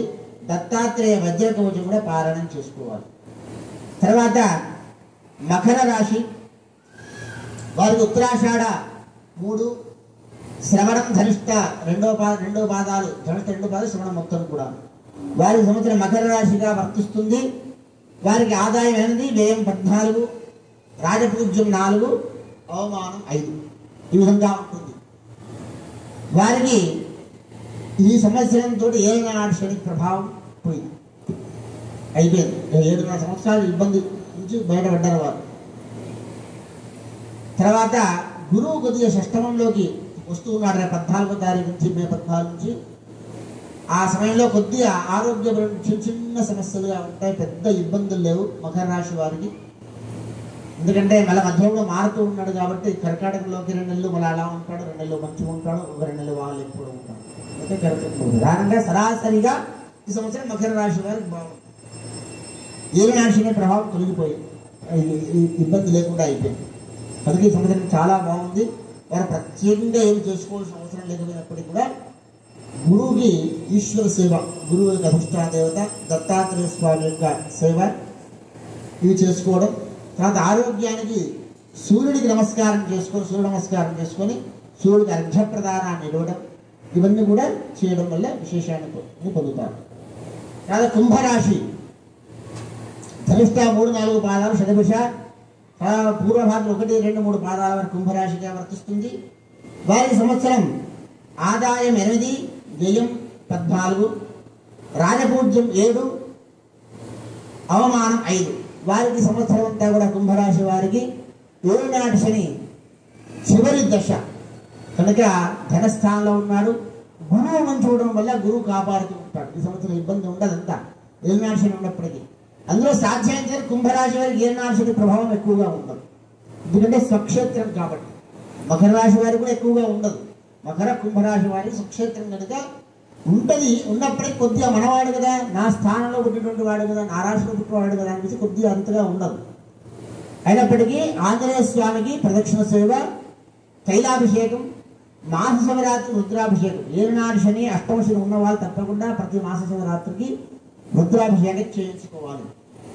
దత్తాత్రేయ వజ్ర కవచం కూడా పారాయణం చేసుకోవాలి. తర్వాత మకర రాశి వారికి ఉత్తరాషాఢ 3, శ్రవణం ధనిష్ట రెండో పాదాలు, ధనిష్ట 2 పాదాలు, శ్రవణం మొత్తం కూడా వారి సంవత్సరం మకర రాశిగా వర్తిస్తుంది. వారికి ఆదాయం 8, వ్యయం 14, రాజపూజ్యం 4, అవమానం 5 ఈ విధంగా ఉంటుంది. వారికి ఈ సంవత్సరంతో ఏనాడు శని ప్రభావం పోయింది, అయిపోయింది. 7.5 సంవత్సరాలు ఇబ్బంది నుంచి బయటపడ్డారు వారు. తర్వాత గురువు కొద్దిగా షష్టమంలోకి వస్తూ ఉన్నాడు. 14వ తారీఖు నుంచి, మే 14 నుంచి. ఆ సమయంలో కొద్దిగా ఆరోగ్యపరమైన చిన్న సమస్యలుగా ఉంటాయి. పెద్ద ఇబ్బందులు లేవు మకర రాశి వారికి. ఎందుకంటే మళ్ళీ మధ్యంలో మారుతూ ఉన్నాడు కాబట్టి కర్కాటకంలోకి 2 నెలలు మళ్ళీ అలా ఉంటాడు, 2 నెలలు మంచిగా ఉంటాడు, 2 నెలలు వాళ్ళు ఎప్పుడు ఉంటాడు. అంటే ప్రధానంగా సరాసరిగా ఈ సంవత్సరం మకర రాశి వారికి బాగుంది. ఏలినాశిని ప్రభావం తొలగిపోయింది, ఇబ్బంది లేకుండా అయిపోయింది. అందుకే ఈ సంవత్సరం చాలా బాగుంది. వారు ప్రత్యేకంగా ఏమి చేసుకోవాల్సిన అవసరం లేకపోయినప్పటికీ కూడా గురువుకి ఈశ్వర సేవ, గురువు యొక్క అధిష్టాన దేవత దత్తాత్రేయ స్వామి యొక్క సేవ ఇవి చేసుకోవడం. తర్వాత ఆరోగ్యానికి సూర్యుడికి నమస్కారం చేసుకొని సూర్యుడికి అర్ఘ్యప్రదానాన్ని ఇవ్వడం, ఇవన్నీ కూడా చేయడం వల్ల విశేషాన్ని పొందుతారు. తర్వాత కుంభరాశి ధనిష్ట 3, 4 పాదాలు, శతభిష పూర్వభాగం 1, 2, 3 పాదాల వరకు కుంభరాశిగా వర్తిస్తుంది. వారి సంవత్సరం ఆదాయం 8, వ్యయం 14, రాజపూజ్యం 7, అవమానం 5. వారికి సంవత్సరం అంతా కూడా కుంభరాశి వారికి ఏలినాటి శని చివరి దశ కనుక ధనస్థానంలో ఉన్నాడు. గురువు మంచి ఉండడం వల్ల గురువు కాపాడుతూ ఉంటాడు. ఈ సంవత్సరం ఇబ్బంది ఉండదంతా ఏలినాటి శని ఉన్నప్పటికీ. అందులో సాధ్యమైనంత కుంభరాశి వారికి ఏలినాటి శని ప్రభావం ఎక్కువగా ఉండదు. ఎందుకంటే స్వక్షేత్రం కాబట్టి. మకర రాశి వారికి కూడా ఎక్కువగా ఉండదు. మకర కుంభరాశి వారికి స్వక్షేత్రం కనుక ఉంటుంది. ఉన్నప్పటికీ కొద్దిగా మనవాడు కదా, నా స్థానంలో పుట్టినటువంటి వాడు కదా, నా రాశిలో పుట్టినవాడు కదా అనిపించి కొద్దిగా అంతగా ఉండదు. అయినప్పటికీ ఆంజనేయ స్వామికి ప్రదక్షిణ సేవ, తైలాభిషేకం, మాస శివరాత్రి రుద్రాభిషేకం. ఏలినాటి శని అష్టమ శని ఉన్నవాళ్ళు తప్పకుండా ప్రతి మాస శివరాత్రికి రుద్రాభిషేకం చేయించుకోవాలి.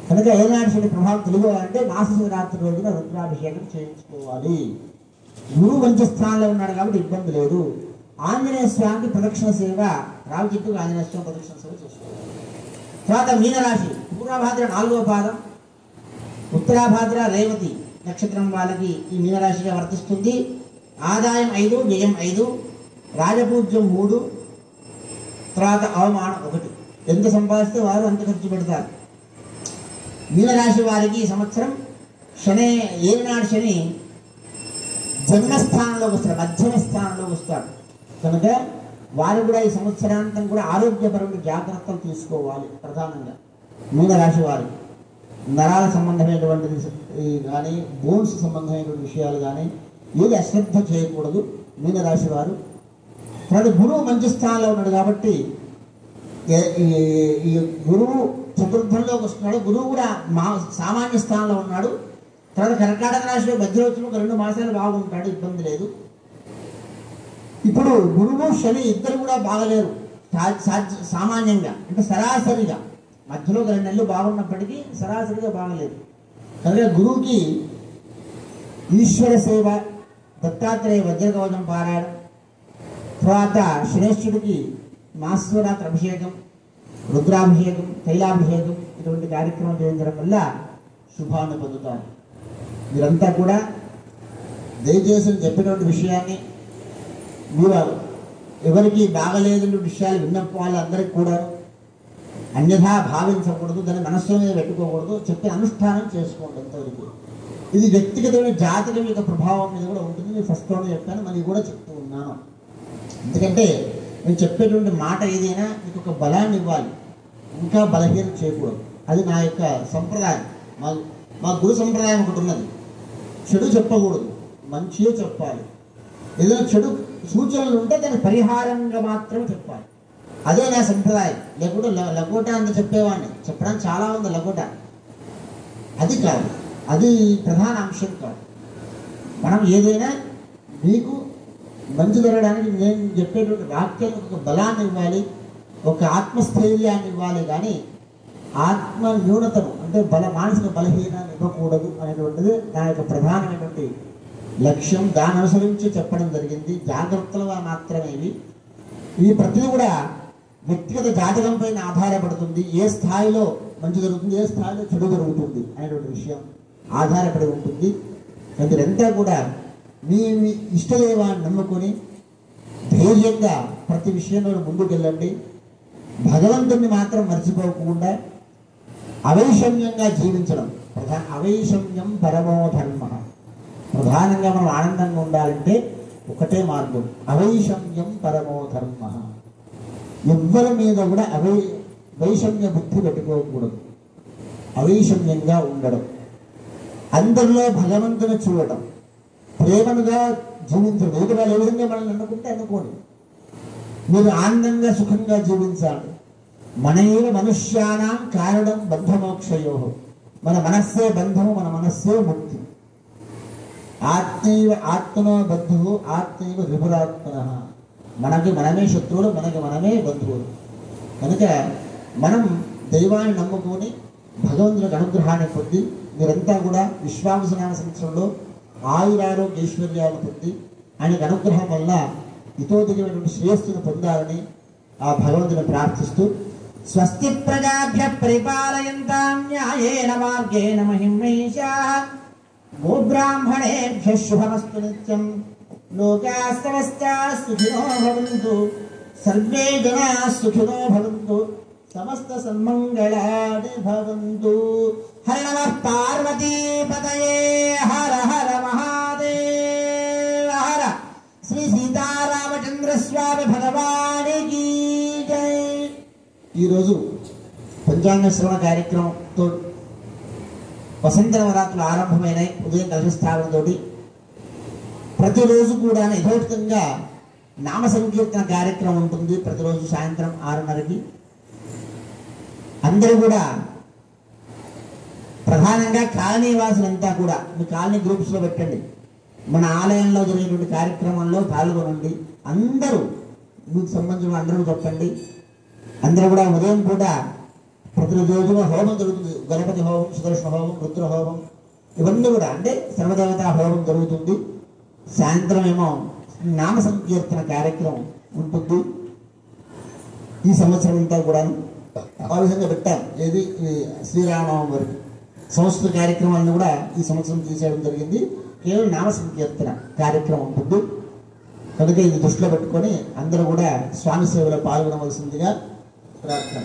కనుక ఏలినాటి శని ప్రభావం తెలుసుకోవాలంటే మాస శివరాత్రి రోజున రుద్రాభిషేకం చేయించుకోవాలి. గురువు మంచి స్థానంలో ఉన్నాడు కాబట్టి ఇబ్బంది లేదు. ఆంజనేయ స్వామికి ప్రదక్షిణ సేవ, రావి చెట్టుకు ఆంజనేయ స్వామి ప్రదక్షిణ సేవ చేసుకోవాలి. తర్వాత మీనరాశి, పూర్వభాద్ర 4వ పాదం, ఉత్తరాభాద్ర రేవతి నక్షత్రం వాళ్ళకి ఈ మీనరాశిగా వర్తిస్తుంది. ఆదాయం 5, వ్యయం 5, రాజపూజ్యం 3, తర్వాత అవమానం 1. ఎంత సంపాదిస్తే వారు అంత ఖర్చు పెడతారు. మీనరాశి వారికి ఈ సంవత్సరం శని, ఏలినాడు శని జన్మస్థానంలోకి వస్తాడు, మధ్యమ స్థానంలోకి వస్తాడు. కనుక వారు కూడా ఈ సంవత్సరాంతం కూడా ఆరోగ్యపరమైన జాగ్రత్తలు తీసుకోవాలి. ప్రధానంగా మీనరాశి వారు నరాల సంబంధమైనటువంటిది కానీ, బోన్స్ సంబంధమైనటువంటి విషయాలు కానీ ఏది అశ్రద్ధ చేయకూడదు మీనరాశి వారు. తర్వాత గురువు మంచి స్థానంలో ఉన్నాడు కాబట్టి ఈ గురువు చతుర్థంలోకి వస్తున్నాడు. గురువు కూడా సామాన్య స్థానంలో ఉన్నాడు. తర్వాత కర్కాటక రాశిలో మధ్యలో వచ్చిన ఒక 2 మాసాలు బాగుంటాడు, ఇబ్బంది లేదు. ఇప్పుడు గురువు శని ఇద్దరు కూడా బాగలేరు సామాన్యంగా, అంటే సరాసరిగా. మధ్యలో ఒక 2 నెలలు బాగున్నప్పటికీ సరాసరిగా బాగలేదు. కనుక గురువుకి ఈశ్వర సేవ, దత్తాత్రేయ వజ్రకవచం పారాయణం, తర్వాత శనేశ్వరుడికి మాస్వరాత్రి అభిషేకం, రుద్రాభిషేకం, తైలాభిషేకం ఇటువంటి కార్యక్రమం చేయించడం వల్ల శుభాన్ని పొందుతారు. మీరంతా కూడా దయచేసి చెప్పినటువంటి విషయాన్ని మీరు ఎవరికి బాగలేదని విషయాలు విన్నప్పుడు వాళ్ళందరికీ కూడా అన్యథా భావించకూడదు, దాన్ని మనస్సులో మీద పెట్టుకోకూడదు, చెప్పే అనుష్ఠానం చేసుకోండి అంతవరకు. ఇది వ్యక్తిగతమైన జాతకం యొక్క ప్రభావం మీద కూడా ఉంటుంది. నేను ఫస్ట్లోనే చెప్పాను, మరి కూడా చెప్తూ ఉన్నాను. ఎందుకంటే నేను చెప్పేటువంటి మాట ఏదైనా మీకు ఒక బలాన్ని ఇవ్వాలి, ఇంకా బలహీనం చేయకూడదు. అది నా యొక్క సంప్రదాయం. మా గురు సంప్రదాయం ఒకటి ఉన్నది, చెడు చెప్పకూడదు, మంచిగా చెప్పాలి. ఏదైనా చెడు సూచనలు ఉంటే దాని పరిహారంగా మాత్రమే చెప్పాలి. అదే నా సంప్రదాయం. లేకుంటే లకోట అంత చెప్పేవాడిని, చెప్పడానికి చాలా ఉంది లకోట, అది కాదు, అది ప్రధాన అంశం కాదు. మనం ఏదైనా మీకు మంచి జరగడానికి నేను చెప్పేటువంటి వాక్యానికి ఒక బలాన్ని ఇవ్వాలి, ఒక ఆత్మస్థైర్యాన్ని ఇవ్వాలి, కానీ ఆత్మ న్యూనతను అంటే మానసిక బలహీనాన్ని ఇవ్వకూడదు అనేటువంటిది నా యొక్క ప్రధానమైనటువంటి లక్ష్యం. దాన్ని అనుసరించి చెప్పడం జరిగింది. జాగ్రత్తలుగా మాత్రమే ఇవి. ఈ ప్రతిదీ కూడా వ్యక్తిగత జాతకం పైన ఆధారపడుతుంది. ఏ స్థాయిలో మంచి జరుగుతుంది, ఏ స్థాయిలో చెడు జరుగుతుంది అనేటువంటి విషయం ఆధారపడి ఉంటుంది. మీరంతా కూడా మీ ఇష్టదైవాన్ని నమ్ముకొని ధైర్యంగా ప్రతి విషయంలో ముందుకు వెళ్ళండి. భగవంతుని మాత్రం మర్చిపోకుండా అవైషమ్యంగా జీవించడం అవైషమ్యం పరమో ధర్మ. ప్రధానంగా మనం ఆనందంగా ఉండాలంటే ఒకటే మార్గం, అవైషమ్యం పరమో ధర్మ. ఎవ్వరి మీద కూడా వైషమ్య బుద్ధి పెట్టుకోకూడదు, అవైషమ్యంగా ఉండడం, అందరిలో భగవంతుని చూడటం, ప్రేమనుగా జీవించడం. ఎదుటి వాళ్ళు ఏ విధంగా మనల్ని అనుకుంటే అనుకోండి, మీరు ఆనందంగా సుఖంగా జీవించాలి. మనైవ మనుష్యానాం కారణం బంధమోక్షయో. మన మనస్సే బంధము, మన మనస్సే ముక్తి. ఆత్మైవ ఆత్మనో బంధువు, ఆత్మైవ రిపురాత్మన. మనకి మనమే శత్రువులు, మనకి మనమే బంధువులు. కనుక మనం దైవాన్ని నమ్ముకొని భగవంతునికి అనుగ్రహాన్ని పొంది మీరంతా కూడా విశ్వావసనామ సంవత్సరంలో ఆయురారోగ్య ఐశ్వర్యాలు పొంది ఆయనకు అనుగ్రహం వల్ల ఇతోదికమైనటువంటి శ్రేయస్సును పొందాలని ఆ భగవంతుని ప్రార్థిస్తూ, స్వస్తి ప్రజాభ్య పరిపాలయంతాం న్యాయేన మార్గేణ మహిం మహిషాః గోబ్రాహ్మణేభ్యః శుభమస్తు నిత్యం. లోకాః సమస్తాః సుఖినో భవంతు, సర్వే జనాః సుఖినో భవంతు, సమస్త సన్మంగళాని భవంతు. హర నమః పార్వతీపతయే. హర హర మహాదేవ. హర శ్రీ సీతారామచంద్ర స్వామి భగవానికి జై. ఈరోజు పంచాంగ శ్రవణ కార్యక్రమంతో వసంత నవరాత్రులు ఆరంభమైనాయి. ఉదయం కలశ స్థాపనతో ప్రతిరోజు కూడా యథోచితంగా నామ సంకీర్తన కార్యక్రమం ఉంటుంది. ప్రతిరోజు సాయంత్రం 6:30కి అందరూ కూడా ప్రధానంగా కాలనీ వాసులంతా కూడా మీ కాలనీ గ్రూప్స్లో పెట్టండి. మన ఆలయంలో జరిగేటువంటి కార్యక్రమంలో పాల్గొనండి. అందరూ మీకు సంబంధించిన అందరూ చెప్పండి. అందరూ కూడా ఉదయం కూడా ప్రతిరోజు హోమం జరుగుతుంది. గణపతి హోమం, సుదర్శన హోమం, రుద్ర హోమం, ఇవన్నీ కూడా అంటే సర్వదేవతా హోమం జరుగుతుంది. సాయంత్రం ఏమో నామ సంకీర్తన కార్యక్రమం ఉంటుంది. ఈ సంవత్సరం అంతా కూడా ఆ విధంగా పెట్టాం. ఏది శ్రీరామనవమి వరకు సంస్కృత కార్యక్రమాలను కూడా ఈ సంవత్సరం తీసేయడం జరిగింది. కేవలం నామ సంకీర్తన కార్యక్రమం ఉంటుంది. కనుక ఇది దృష్టిలో పెట్టుకొని అందరూ కూడా స్వామి సేవలో పాల్గొనవలసిందిగా ప్రార్థన.